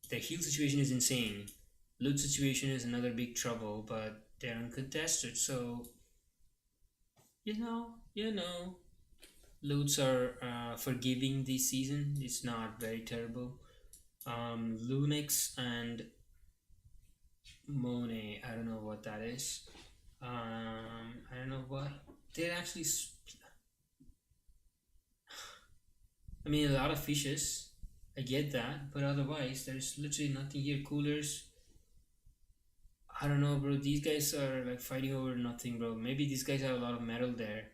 Their heal situation is insane. Loot situation is another big trouble, but they're uncontested, so loots are forgiving this season. It's not very terrible. Lunix and Monet, I don't know what that is. I don't know what they're actually. I mean, a lot of fishes. I get that, but otherwise, there's literally nothing here. Coolers. I don't know, bro. These guys are like fighting over nothing, bro. Maybe these guys have a lot of metal there.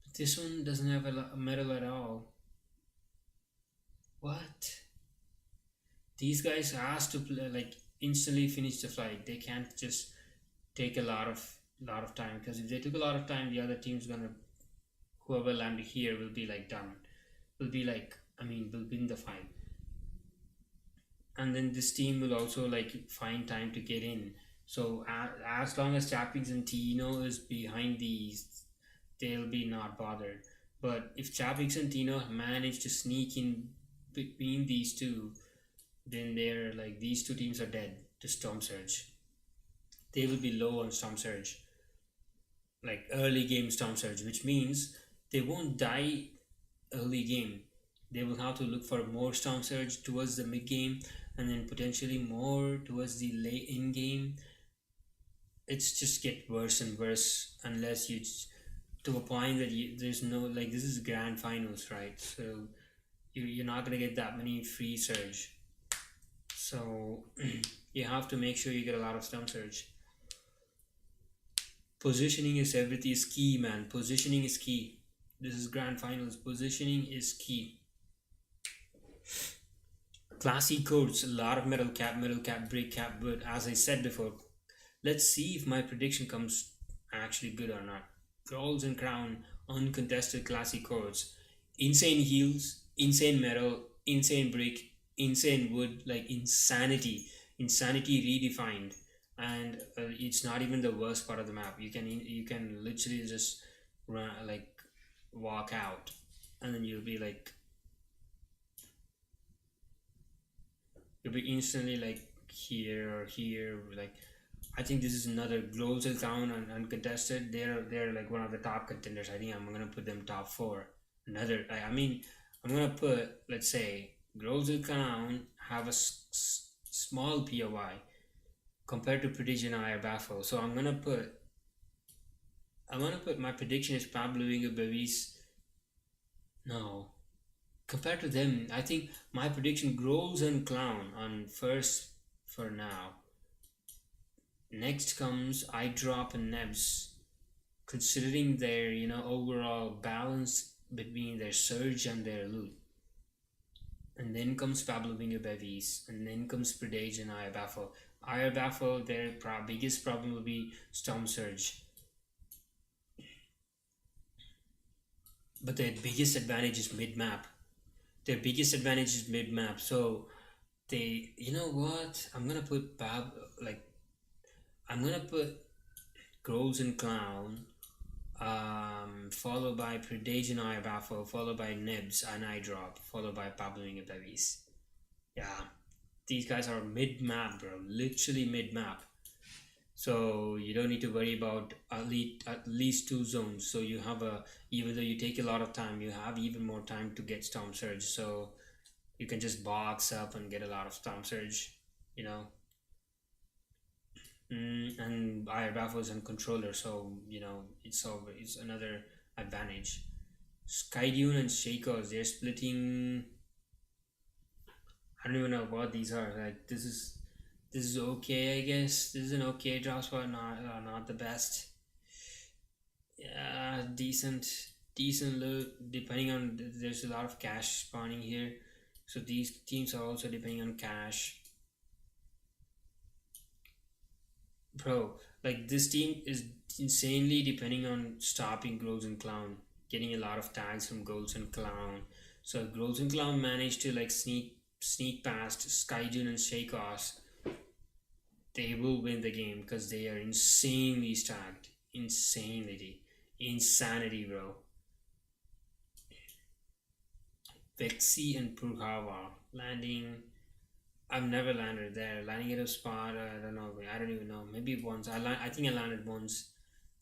But this one doesn't have a lot of metal at all. What? These guys has to play, like instantly finish the flight. They can't just take a lot of time, because if they took a lot of time, the other team's gonna, whoever landed here will be like done. Will be like, I mean, will win the fight. And then this team will also like find time to get in. So as long as Chappies and Tino is behind these, they'll be not bothered. But if Chappies and Tino manage to sneak in between these two, then they're like these two teams are dead to Storm Surge. They will be low on Storm Surge, like early game Storm Surge, which means they won't die early game. They will have to look for more Storm Surge towards the mid game, and then potentially more towards the late in game. It's just get worse and worse unless to a point that there's no, like, this is grand finals, right? So you're not gonna get that many free surge. So you have to make sure you get a lot of Storm Surge. Positioning is everything, is key, man. Positioning is key. This is grand finals. Positioning is key. Classy codes, a lot of metal cap, break cap, but as I said before, let's see if my prediction comes actually good or not. Rolls and crown, uncontested classy codes, insane heals, insane metal, insane brick, insane wood, like insanity redefined, and it's not even the worst part of the map. You can literally just run, like, walk out, and then you'll be instantly like here or here. Like, I think this is another Global Town and uncontested. They're like one of the top contenders. I think I'm gonna put them top four. I mean, I'm gonna put, let's say, Global Town have a small POI compared to Prediction or Baffle. So I'm gonna put my prediction is Pablo Ingo Bevis. No, compared to them, I think my prediction grows and clown on first for now. Next comes I drop and Nebs, considering their overall balance between their surge and their loot. And then comes Pablo Bingo Bevis, and then comes Predage and Aya Baffle. Aya Baffle, their biggest problem will be Storm Surge. But their biggest advantage is mid map. So you know what? I'm gonna put Groves and Clown, followed by Predage and Aya Baffle, followed by Nibs and I Drop, followed by Pablo and Bevis. Yeah, these guys are mid map, bro. Literally mid map. So you don't need to worry about at least two zones. So you have even though you take a lot of time, you have even more time to get Storm Surge. So you can just box up and get a lot of Storm Surge, you know. And I raffles and controller, so it's another advantage. Skydune and Shakers, they're splitting. I don't even know what these are. Like, this is okay, I guess. This is an okay drop spot, not the best. Yeah, decent loot. Depending on, there's a lot of cash spawning here, so these teams are also depending on cash. Bro, like, this team is insanely depending on stopping Groves and Clown, getting a lot of tags from Groves and Clown. So if Groves and Clown manage to like sneak past Skyjun and Shakos, they will win the game because they are insanely stacked. Insanity, bro. Vexi and Purhava landing. I've never landed there. Landing at a spot, I don't know. I don't even know. Maybe once. I think I landed once.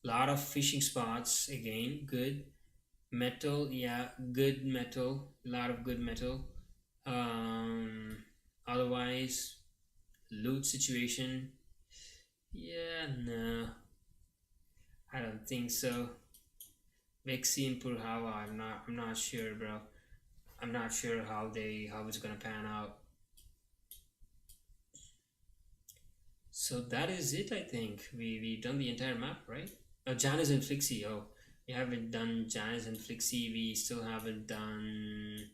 Lot of fishing spots again. Good metal. Yeah, good metal. Lot of good metal. Otherwise, loot situation. Yeah, no. I don't think so. Vexi and Purhava. I'm not sure, bro. I'm not sure how it's gonna pan out. So that is it. I think we done the entire map, right? Oh, Janice and Flixie. Oh, we haven't done Janice and Flixie. We still haven't done.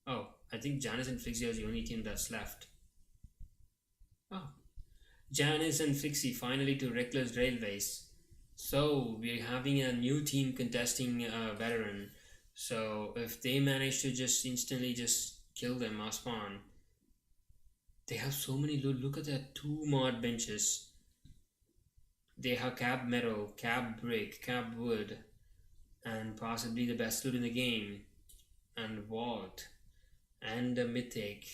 Oh, I think Janice and Flixie are the only team that's left. Oh, Janice and Flixie finally to Reckless Railways. So we're having a new team contesting a veteran. So if they manage to just instantly just kill them or spawn, they have so many loot. Look at that, two mod benches. They have cap metal, cap brick, cap wood, and possibly the best loot in the game, and vault, and the mythic,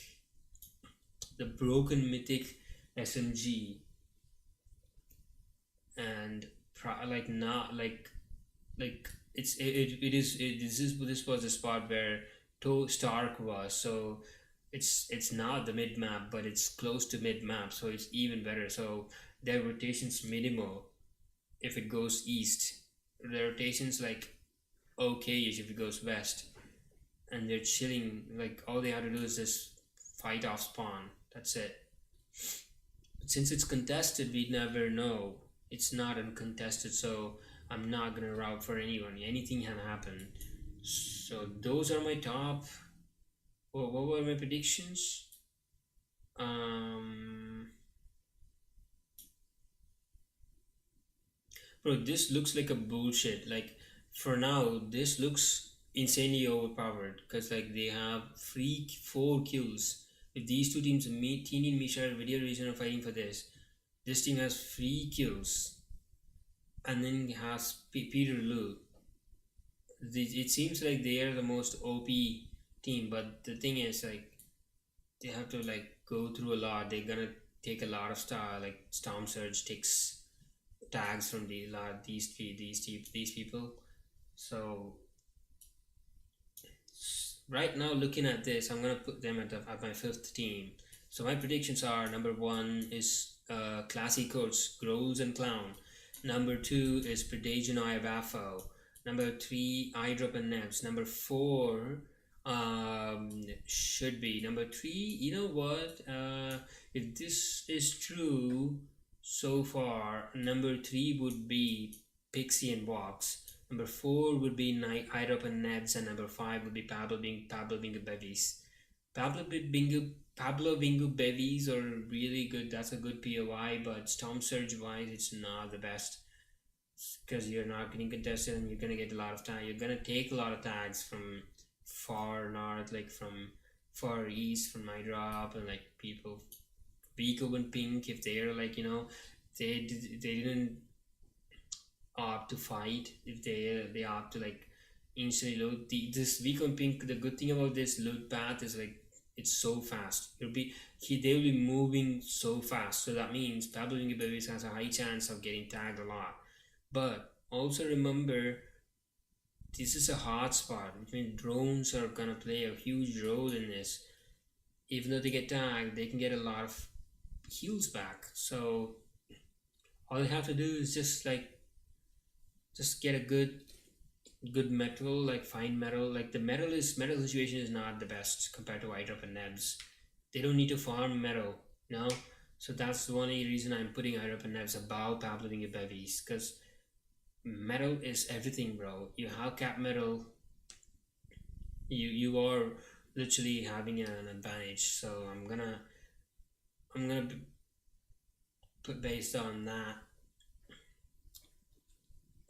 the broken mythic SMG, and like not like this was the spot where Stark was. So it's not the mid map, but it's close to mid map, so it's even better. So their rotations minimal if it goes east. The rotations like okay-ish if it goes west, and they're chilling. Like all they have to do is just fight off spawn. That's it. But since it's contested, we never know. It's not uncontested, so I'm not gonna route for anyone. Anything can happen. So those are my top. What were my predictions? Um, Bro, this looks like a bullshit. Like for now, this looks insanely overpowered because like they have free 4 kills. If these two teams meet, Teeny and Misha and Video Region are fighting for this team has 3 kills and then has Peter Lu. It seems like they are the most OP team, but the thing is like they have to like go through a lot. They're gonna take a lot of Storm Surge takes tags from these people. So right now, looking at this, I'm gonna put them at my fifth team. So my predictions are: number one is Classy Coats, Grolls and Clown. Number two is Predasion Iabafo. Number three, Eyedrop and Nebs. Number four should be number three. You know what? If this is true so far, number three would be Pixie and Vox. Number four would be Night Eyedrop and Nebs, and number five would be Pablo Bingo Bevies. Pablo Bingo Bevies are really good. That's a good POI, but Storm Surge wise, it's not the best because you're not getting contested and you're gonna get a lot of time. You're gonna take a lot of tags from far north, like from far east, from my drop, and like people Pico and Pink if they're like they didn't opt to fight, if they opt to like instantly load this Vico and Pink. The good thing about this load path is like it's so fast. They'll be moving so fast. So that means Pablo Ingebergs has a high chance of getting tagged a lot. But also remember, this is a hot spot. I mean, drones are gonna play a huge role in this. Even though they get tagged, they can get a lot of heals back. So all you have to do is just get a good metal, like fine metal. Like the metal situation is not the best compared to White Drop and Nebs. They don't need to farm metal, you know. So that's the only reason I'm putting White Drop and Nebs above Pablo Vinga Bevies, because metal is everything, bro. You have cap metal, you are literally having an advantage. So I'm gonna put based on that.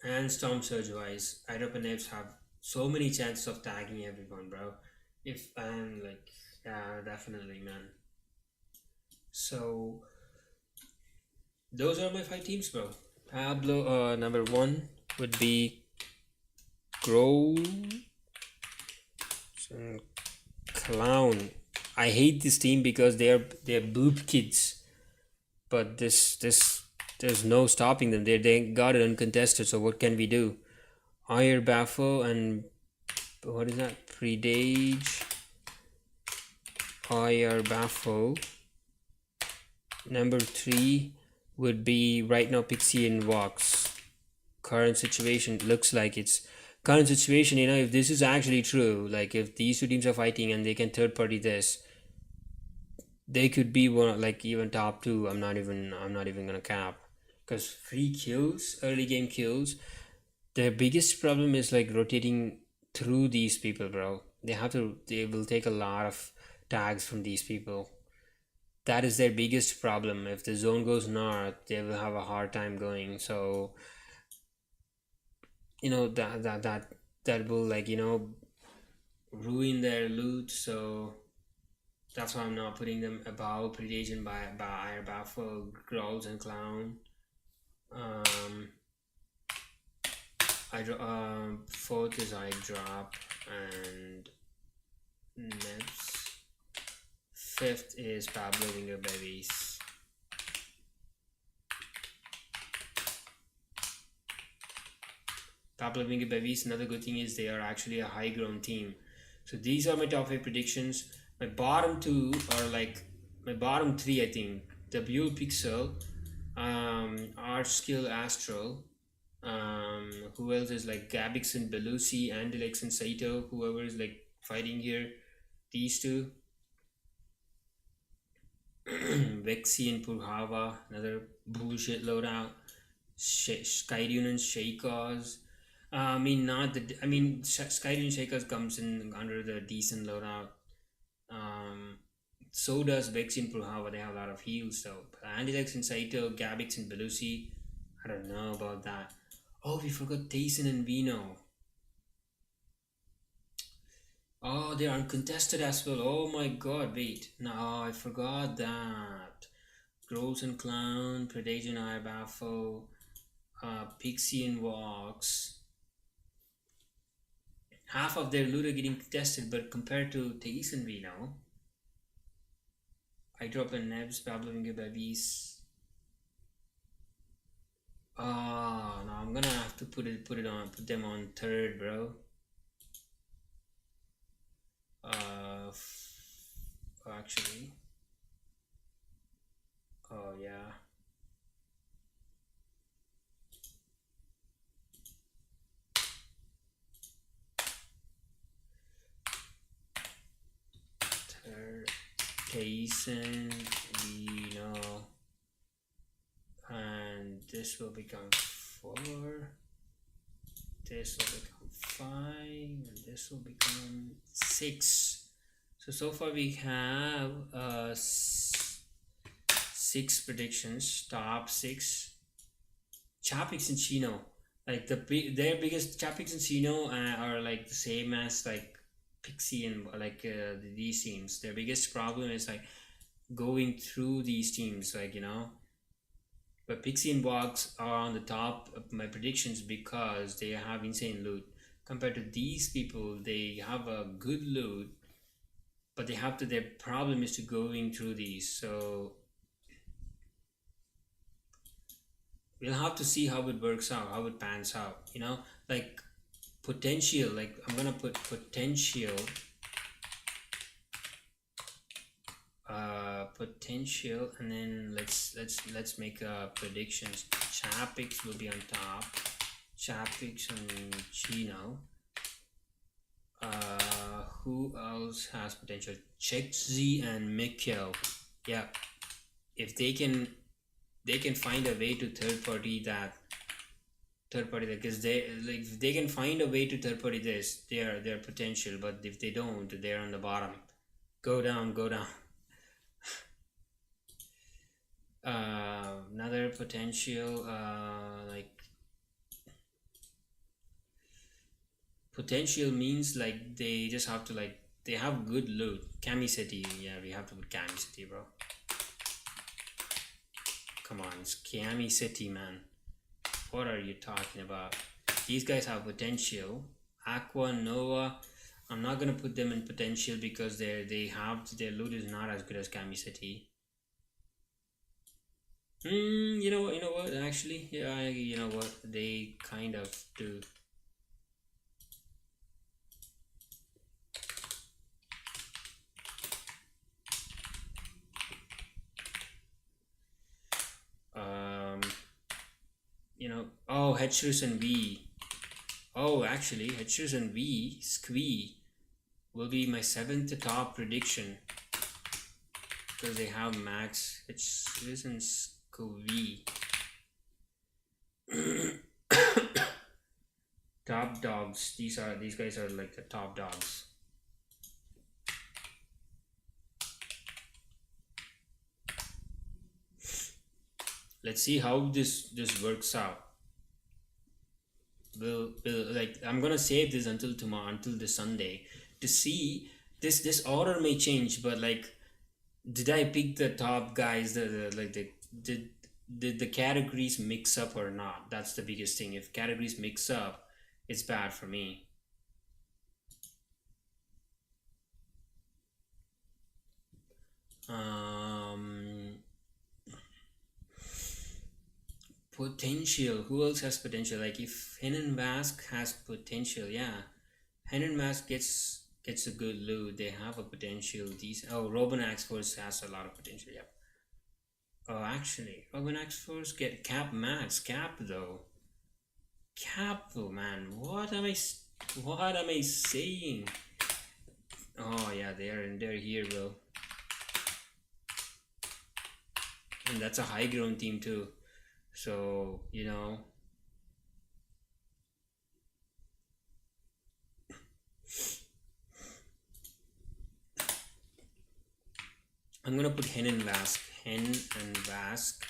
And Storm Surge wise, Idop and Apes have so many chances of tagging everyone, bro. If I'm like, yeah, definitely, man. So those are my 5 teams, bro. Pablo, number one would be Grow Clown. I hate this team because they're boob kids, but this there's no stopping them. They got it uncontested. So what can we do? Ire Baffo and what is that? Predage. Ire Baffo. Number 3 would be right now Pixie and Vox. Current situation looks like it's current situation. You know, if this is actually true, like if these two teams are fighting and they can third party this, they could be one like even top 2. I'm not even gonna cap, because free kills, early game kills. The biggest problem is like rotating through these people, bro. They will take a lot of tags from these people. That is their biggest problem. If the zone goes north, they will have a hard time going. So that will like ruin their loot. So that's why I'm not putting them above Predation by Baffle, Growls and Clown. Um, fourth is eye drop and nibs. Fifth is Pablo Winger Babies. Pablo Winger Babies, another good thing is they are actually a high grown team. So these are my top 5 predictions. My bottom two are like my bottom three, I think. W Pixel, Art Skill Astral, who else is like Gabix and Belusi, Andilex and Saito, whoever is like fighting here. These two. Vexi and Purhava, another bullshit loadout. Skydune and Shakos. I mean, not the. I mean, Skydune and Shakos comes in under the decent loadout. Um, so does Vexi and Purhava. They have a lot of heals. So Andilex and Saito, Gabix and Belusi. I don't know about that. Oh, we forgot Tayson and Vino. Oh, they're uncontested as well. Oh my god, wait. No, I forgot that. Gross and Clown, Predator and Ibaffo, Pixie and Vox. Half of their loot are getting contested, but compared to Tayson Vino, I drop in Nebs, Pablo Vinga Babies. Oh no, I'm gonna have to put them on third, bro. Actually, oh yeah, third, Tayson, Vino, and this will become 4. This will become 5, and this will become 6. So far we have 6 predictions, top 6. Chapix and Chino, like their biggest Chapix and Chino are like the same as like Pixie and like these teams. Their biggest problem is like going through these teams, like But Pixie and Vox are on the top of my predictions because they have insane loot. Compared to these people, they have a good loot, but their problem is to going through these. So we'll have to see how it works out, how it pans out. Like potential. Like I'm gonna put potential. Potential, and then let's make predictions. Chapix will be on top. Chapix and Chino. Who else has potential? Chexzi and Mikkel. Yeah, if they can find a way to third party that because if they can find a way to third party this, they're potential. But if they don't, they're on the bottom. Go down. Another potential, like potential means like they just have to like they have good loot. Kami City, yeah, we have to put Kami City, bro. Come on, it's Kami City, man. What are you talking about? These guys have potential. Aqua, Nova. I'm not gonna put them in potential because their loot is not as good as Kami City. You know what? Actually, yeah, you know what? They kind of do. Oh, Hedgehog and V. Oh, actually, Hedgehog and V, Squee, will be my 7th top prediction because they have max Hedgehog and Squee. Top dogs. These guys are like the top dogs. Let's see how this works out. Will like I'm gonna save this until tomorrow, until this Sunday, to see this order may change, but like did I pick the top guys, the like the did the categories mix up or not. That's the biggest thing. If categories mix up, it's bad for me. Um, Potential. Who else has potential? Like if Hen and Mask has potential, yeah. Hen and Mask gets a good loot. They have a potential. These Robin Axe Force has a lot of potential. Yeah. Oh, actually, Robin Axe Force get Cap Max Cap though. Cap, oh man, what am I saying? Oh yeah, they're here, bro. And that's a high grown team too. So I'm gonna put Hen and Vask. Hen and Vask.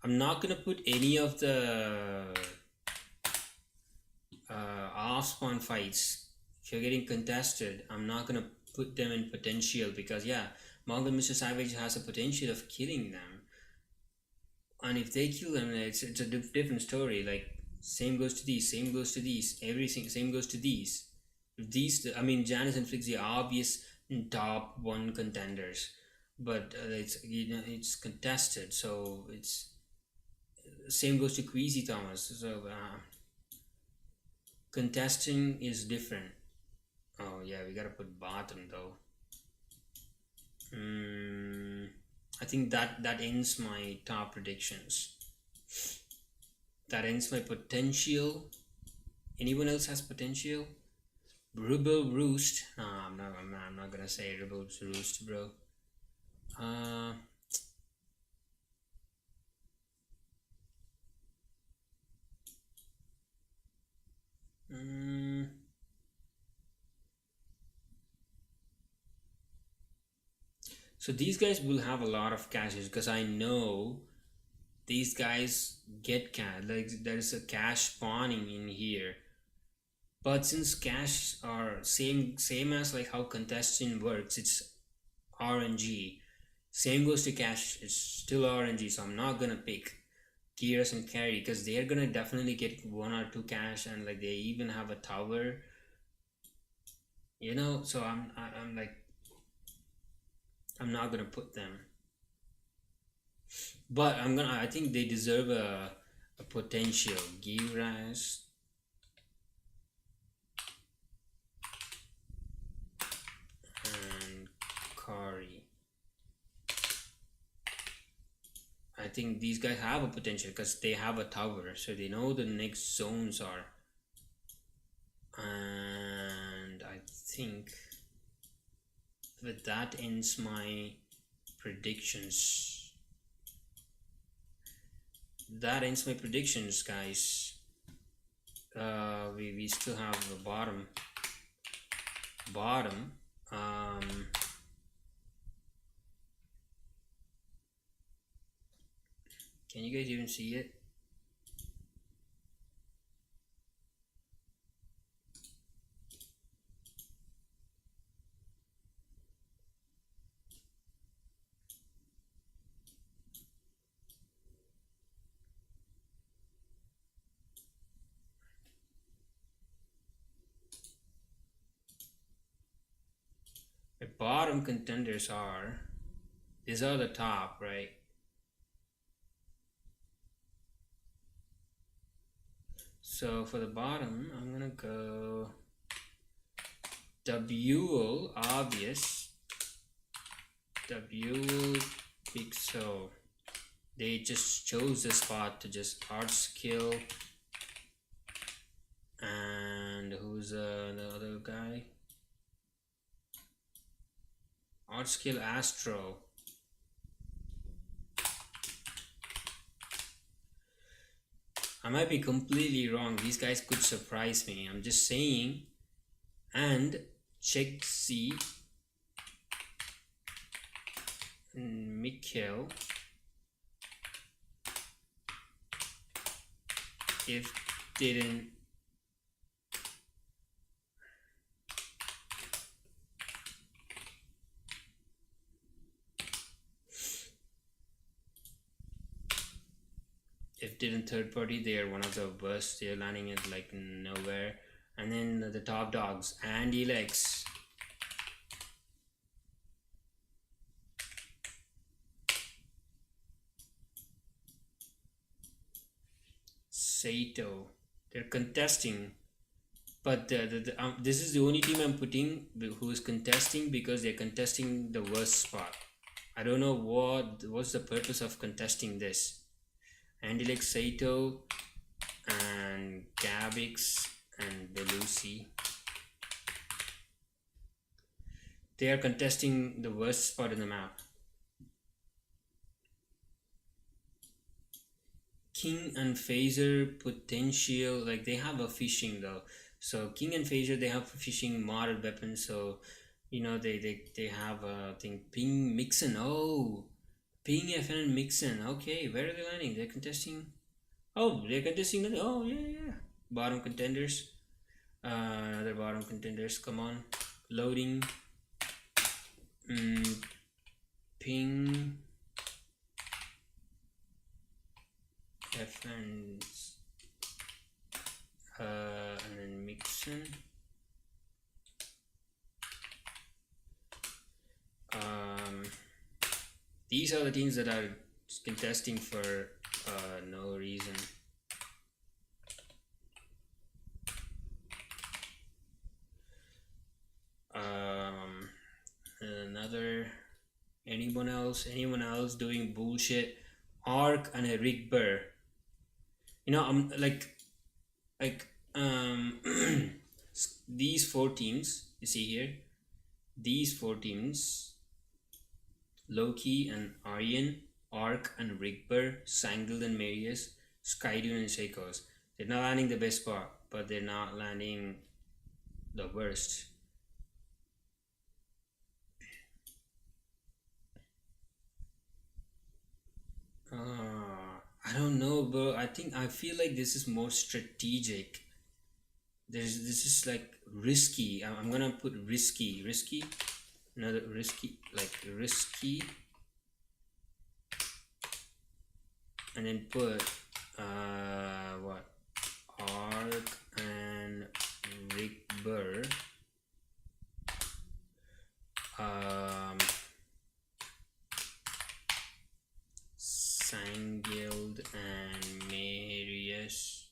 I'm not gonna put any of the off spawn fights. If you're getting contested, I'm not gonna put them in potential because yeah, Mongol Mr. Savage has a potential of killing them. And if they kill them, it's a different story. Like same goes to these, same goes to these, everything same goes to these. These, I mean, Janice and Flix, the obvious top one contenders, but it's contested, so it's same goes to Queasy Thomas. So contesting is different. Oh yeah, we gotta put bottom though. I think that ends my top predictions. That ends my potential. Anyone else has potential? Rebel Roost. Nah, I'm not gonna say Rebel Roost, bro. Uh, mm, so these guys will have a lot of caches because I know these guys get cash. Like there's a cache spawning in here. But since cash are same as like how contestant works, it's RNG. Same goes to cash. It's still RNG. So I'm not gonna pick Gears and Carry because they're gonna definitely get one or two cash and like they even have a tower. So I'm like I'm not gonna put them. But I think they deserve a potential. Giras and Kari. I think these guys have a potential because they have a tower, so they know the next zones are. And I think with that ends my predictions. That ends my predictions, guys. We still have the bottom. Can you guys even see it? The bottom contenders are, these are the top, right? So for the bottom, I'm gonna go WL, obvious. WL Pixel. They just chose the spot to just art skill. And who's the other guy? Art skill Astro. I might be completely wrong. These guys could surprise me. I'm just saying. And check C. Mikkel. If didn't. did in third party, they are one of the worst. They're landing it like nowhere. And then the top dogs, Andy Lex, Saito. They're contesting, but this is the only team I'm putting who is contesting because they're contesting the worst spot. I don't know what's the purpose of contesting this. Andy Lex, Saito, and Gabix and Belusi. They are contesting the worst spot in the map. King and Phaser potential, like they have a fishing though. So King and Phaser, they have fishing modded weapons. So they have a thing. Ping Mixon. Oh, Ping FN and Mixon. Okay, where are they landing? They're contesting. Oh, they're contesting. Oh yeah. Bottom contenders. Another bottom contenders. Come on, loading. Ping. FN and then Mixon. These are the teams that are contesting for no reason. Another anyone else doing bullshit. Arc and a Rick Burr. I'm like these four teams you see here. These four teams: Loki and Aryan, Arc and Rigber, Sangled and Marius, Skydune and Seikos. They're not landing the best spot, but they're not landing the worst. I don't know, bro. I feel like this is more strategic. This is like risky. I'm gonna put risky, another risky, like risky, and then put what, Arc and Rick Burr, Sangild and Marius,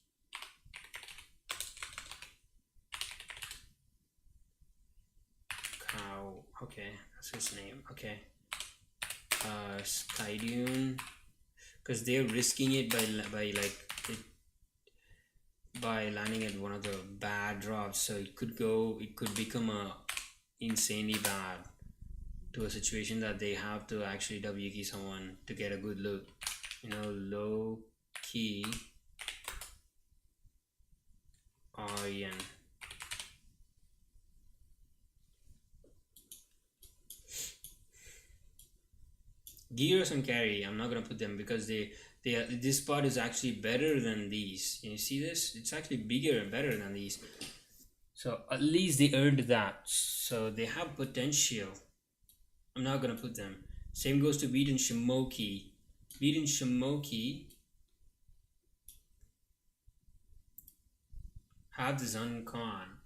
Cow. Okay, that's his name. Okay, Skydune, because they're risking it by landing at one of the bad drops, so it could become a insanely bad to a situation that they have to actually W key someone to get a good loot. Low key Aryan. Gears and carry, I'm not gonna put them because this spot is actually better than these. You see this? It's actually bigger and better than these. So at least they earned that. So they have potential. I'm not gonna put them. Same goes to Beat and Shimoki. Beat and Shimoki have this uncon.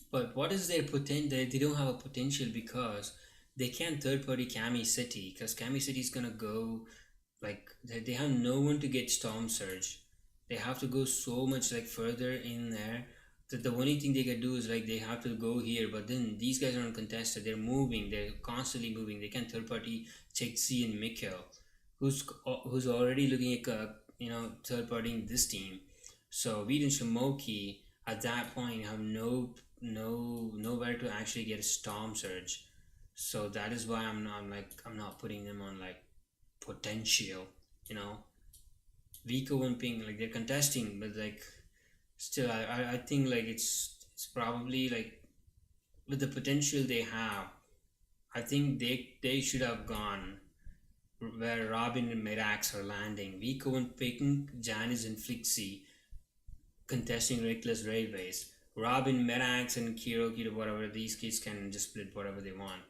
But what is their potential? They don't have a potential because they can't third party Kami City, because Kami City is gonna go like they have no one to get Storm Surge. They have to go so much like further in there that the only thing they can do is like they have to go here. But then these guys are uncontested. They're moving. They're constantly moving. They can third party Chexi and Mikkel, who's already looking at third partying this team. So Veed and Shimoki at that point have nowhere to actually get a Storm Surge. So that is why I'm not putting them on like potential. Vico and Ping, like they're contesting, but like still I think like it's probably like with the potential they have, I think they should have gone where Robin and Merax are landing. Vico and Ping, Janice and Flixie contesting Reckless Railways. Robin, Merax and Kiro, whatever, these kids can just split whatever they want.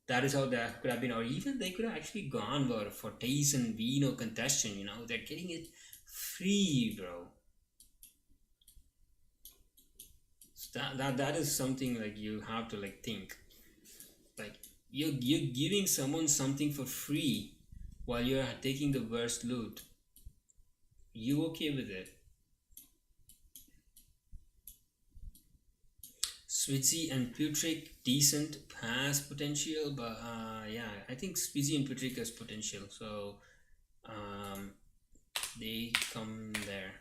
That is how that could have been, or even they could have actually gone for Tyson Vino contestant. You know, they're getting it free, bro. So that is something like you have to like think. Like you're giving someone something for free while you're taking the worst loot. You okay with it? Switzy and Putrick decent has potential, but yeah, I think Switzy and Putrick has potential. So um, they come there.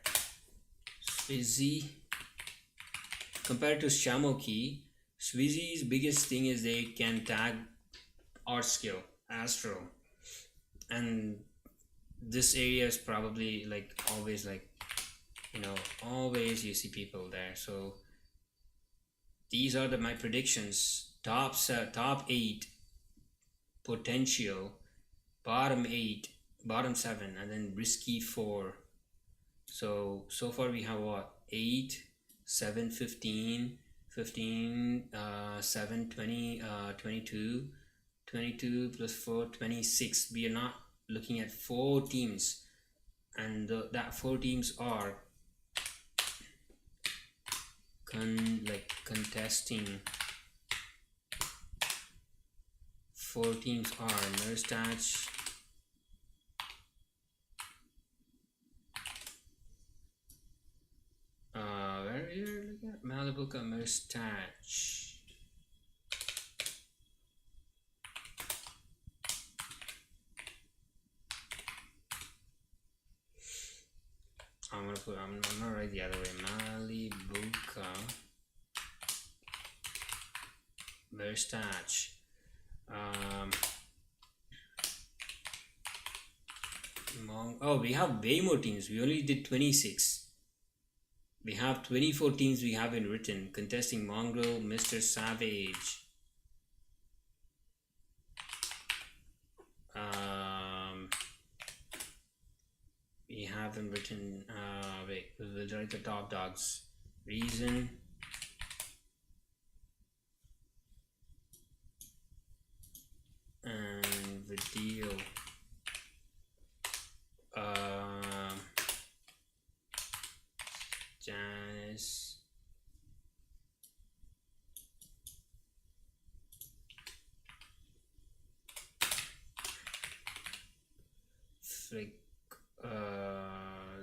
Swizzy compared to Shamoki, Swizzy's biggest thing is they can tag art skill, Astro, and this area is probably like always like you know always you see people there. So these are my predictions. Top eight potential, bottom eight, bottom seven, and then risky four. So far we have what 8, 7, 15, 15, 7, 20, 22, 22 plus 4, 26. We are not looking at four teams, and that four teams are contesting. Four teams are Merstach, where are you looking at? Malibuka, Merstach. I'm gonna write the other way. Malibuka, Merstach. Oh, we have way more teams. We only did 26. We have 24 teams we haven't written contesting Mongrel, Mr. Savage. We haven't written. Wait, we'll write the top dogs. Reason. And video. Janice. Flick.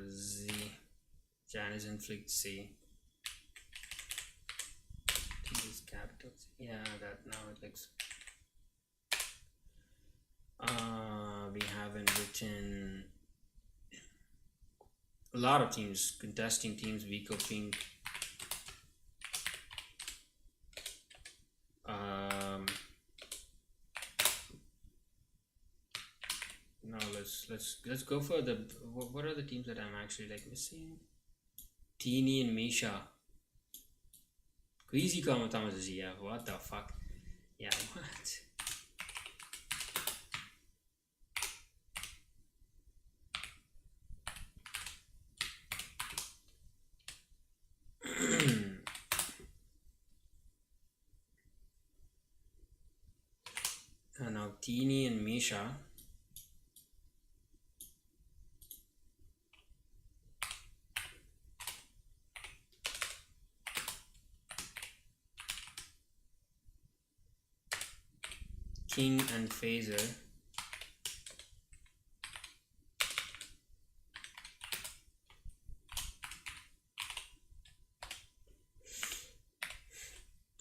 Z. Janice and Flick C. These capitals. Yeah, that now it looks. We haven't written a lot of teams, contesting teams, Vico Pink. No, let's go for the what are the teams that I'm actually like missing? Teeny and Misha. Queasy Thomas is here. What the fuck? Yeah, what? Now Teeny and Misha. King and Phaser.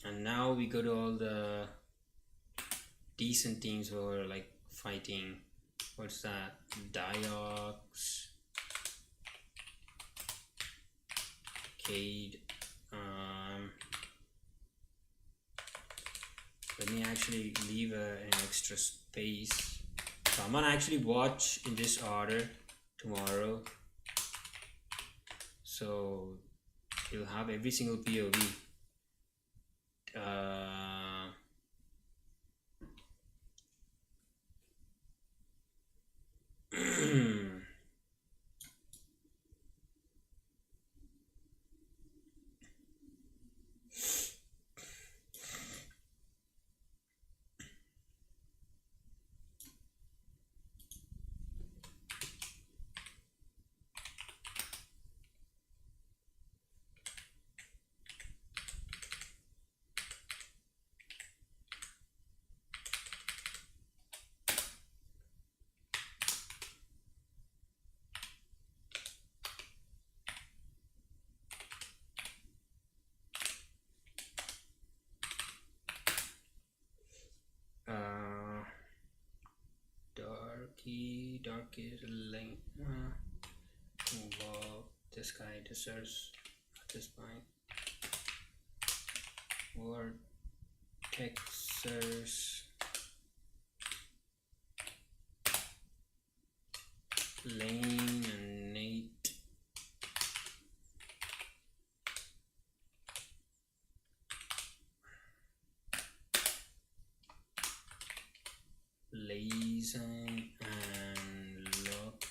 And now we go to all the decent teams who are like fighting. What's that? Diox, Cade. Let me actually leave an extra space. So I'm gonna actually watch in this order tomorrow. So you'll have every single POV. this guy deserves this point. Vortexers Lane and Nate. Lazen and Lux.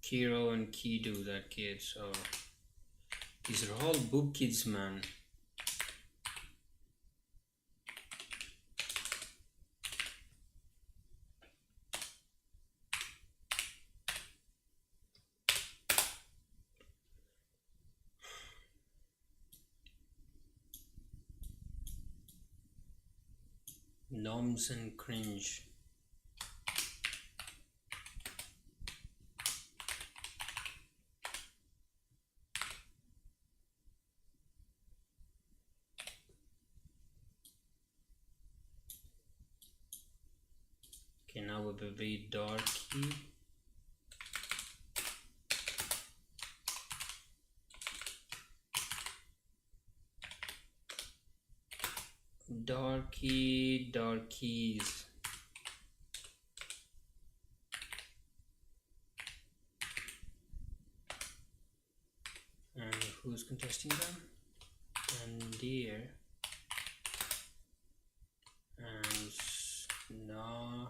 Kiro and Kidu, that kid. So these are all boob kids, man. Noms and cringe. Okay, now we'll be very darky. Darkies. And who's contesting them? And deer. And Sna.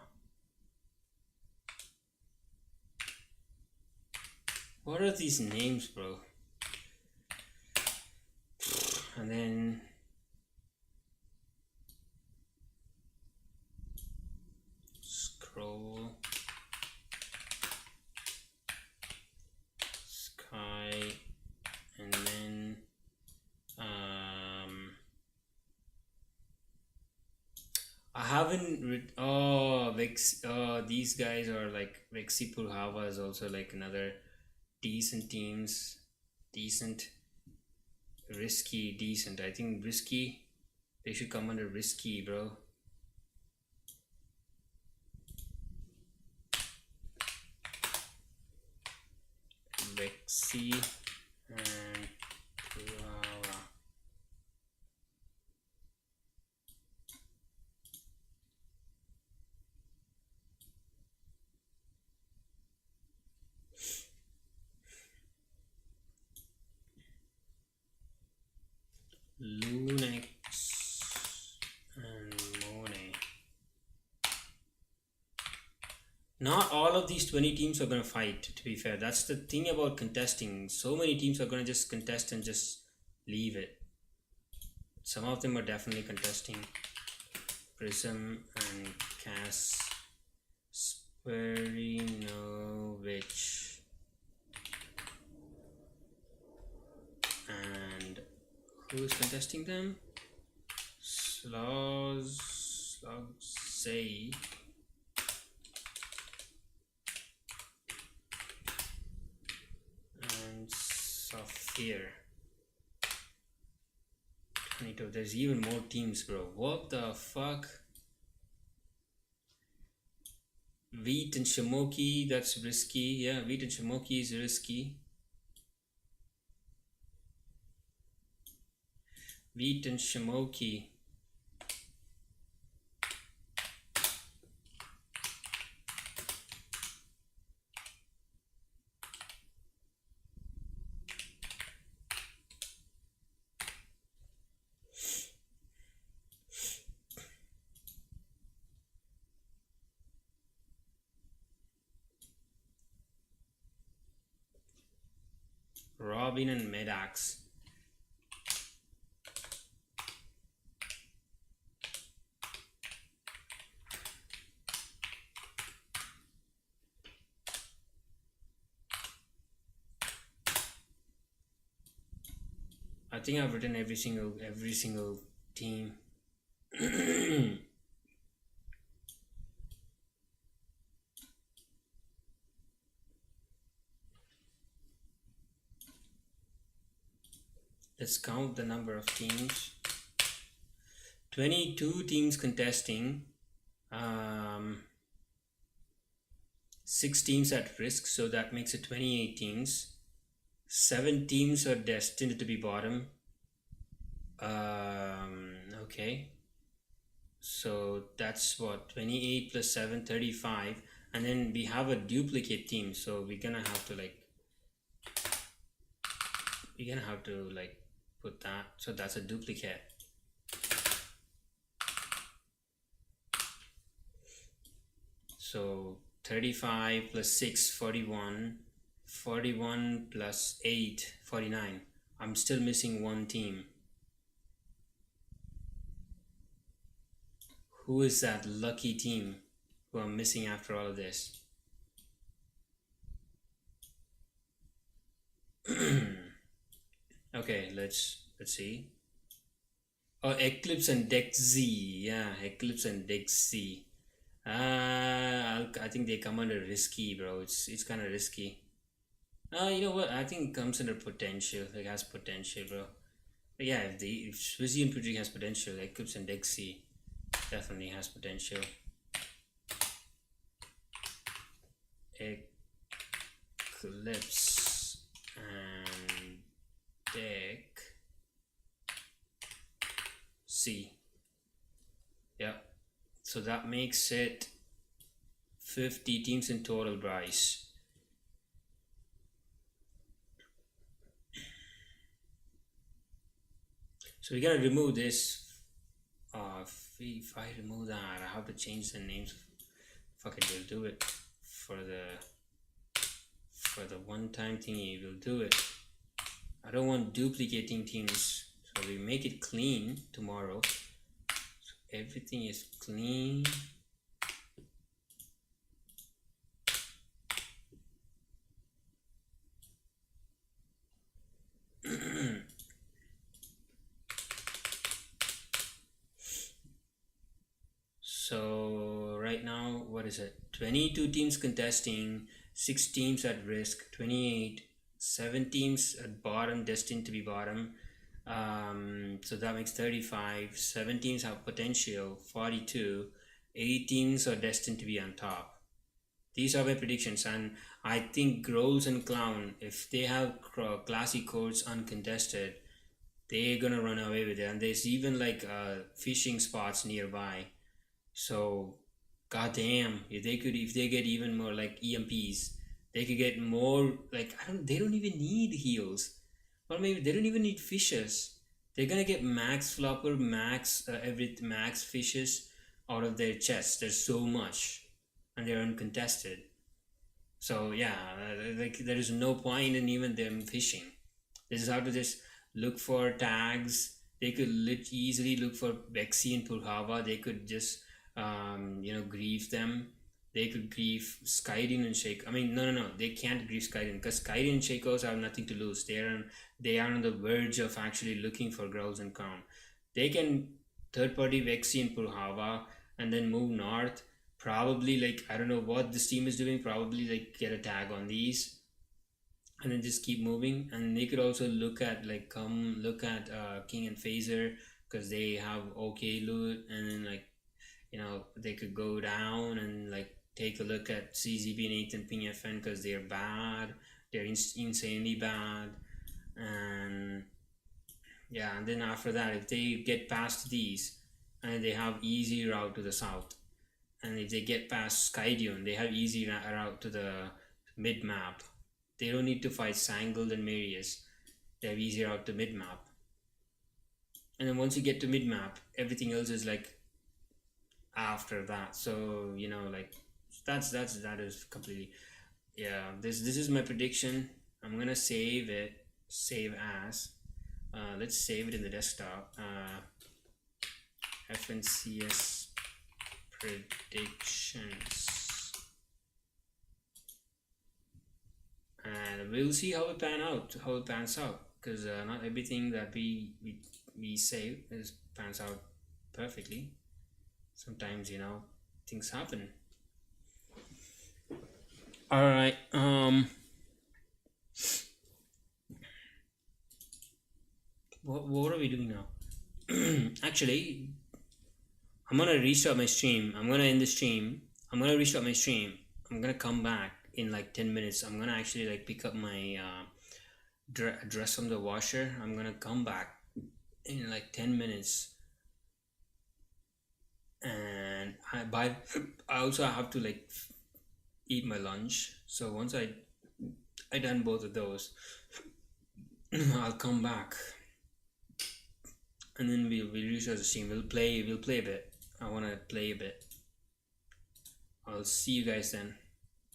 What are these names, bro? And then Scroll, Sky, and then I haven't read. Oh, Vex. Oh, these guys are like Vexi Purhava is also like another decent teams. Decent, risky, decent. I think risky. They should come under risky, bro. Vexi and Purhava. Lunex and Monet. Not all of these 20 teams are going to fight, to be fair. That's the thing about contesting. So many teams are going to just contest and just leave it. Some of them are definitely contesting. Prism and Kasperinovich. And who is contesting them? Slogsay. And Saphir. 22. There's even more teams, bro. What the fuck? Wheat and Shamoki, that's risky. Yeah, Wheat and Shamoki is risky. Wheat and Shamoki. Robin and Medax. I think I've written every single team. Let's count the number of teams. 22 teams contesting. Um, 6 teams at risk, so that makes it 28 teams. 7 teams are destined to be bottom. Okay. So that's what, 28 plus 7, 35. And then we have a duplicate team, so we're gonna have to like put that. So that's a duplicate. So 35 plus 6, 41. 41 plus 8, 49. I'm still missing one team. Who is that lucky team who I'm missing after all of this? Okay, let's see. Oh, Eclipse and Dex Z. Yeah, Eclipse and Dex Z. I think they come under risky, bro. It's kind of risky. You know what? I think it comes under potential. It has potential, bro. But yeah, if Swizzy and Pudgy has potential, Eclipse and Dexy definitely has potential. Eclipse and Deck C. Yeah. So that makes it 50 teams in total, Bryce. So we're gonna remove this. If I remove that, I have to change the names. Fuck it, we'll do it for the one-time thingy. We'll do it. I don't want duplicating teams, so we make it clean tomorrow. So everything is clean. So right now, what is it? 22 teams contesting, 6 teams at risk, 28, 7 teams at bottom, destined to be bottom. So that makes 35. 7 teams have potential, 42. 8 teams are destined to be on top. These are my predictions, and I think Growls and Clown, if they have classy codes uncontested, they're gonna run away with it. And there's even like fishing spots nearby. So, goddamn, if they get even more like EMPs, they could get more like they don't even need heals, or maybe they don't even need fishes. They're gonna get max flopper, max fishes out of their chests. There's so much, and they're uncontested. So yeah, like there is no point in even them fishing. This is how to just look for tags. They could easily look for Bexy and Purhava. They could just grief them. They could grief Skyrim and Shake. I mean, no. They can't grief Skyrim because Skyrim and Shakos have nothing to lose. They are on the verge of actually looking for Growls and Crown. They can third party Vexy and Purhava and then move north. Probably like I don't know what this team is doing. Probably like get a tag on these and then just keep moving. And they could also look at King and Phaser because they have okay loot, and then like they could go down and like take a look at CZB and Nathan Ping FN because they're bad. They're insanely bad. And yeah, and then after that, if they get past these and they have easy route to the south, and if they get past Skydune, they have easy route to the mid map. They don't need to fight Sangled and Marius. They have easy route to mid map. And then once you get to mid map, everything else is like after that. So like that is completely, yeah. This is my prediction. I'm gonna save as let's save it in the desktop. FNCS predictions, and we'll see how it pans out, because not everything that we save pans out perfectly. Sometimes things happen. All right. what are we doing now? Actually, I'm gonna restart my stream. I'm gonna end the stream. I'm gonna restart my stream. I'm gonna come back in like 10 minutes. I'm gonna actually like pick up my dress from the washer. I'm gonna come back in like 10 minutes, and I also have to like eat my lunch. So once I done both of those, I'll come back, and then we'll restart the stream. We'll play a bit. I wanna play a bit. I'll see you guys then.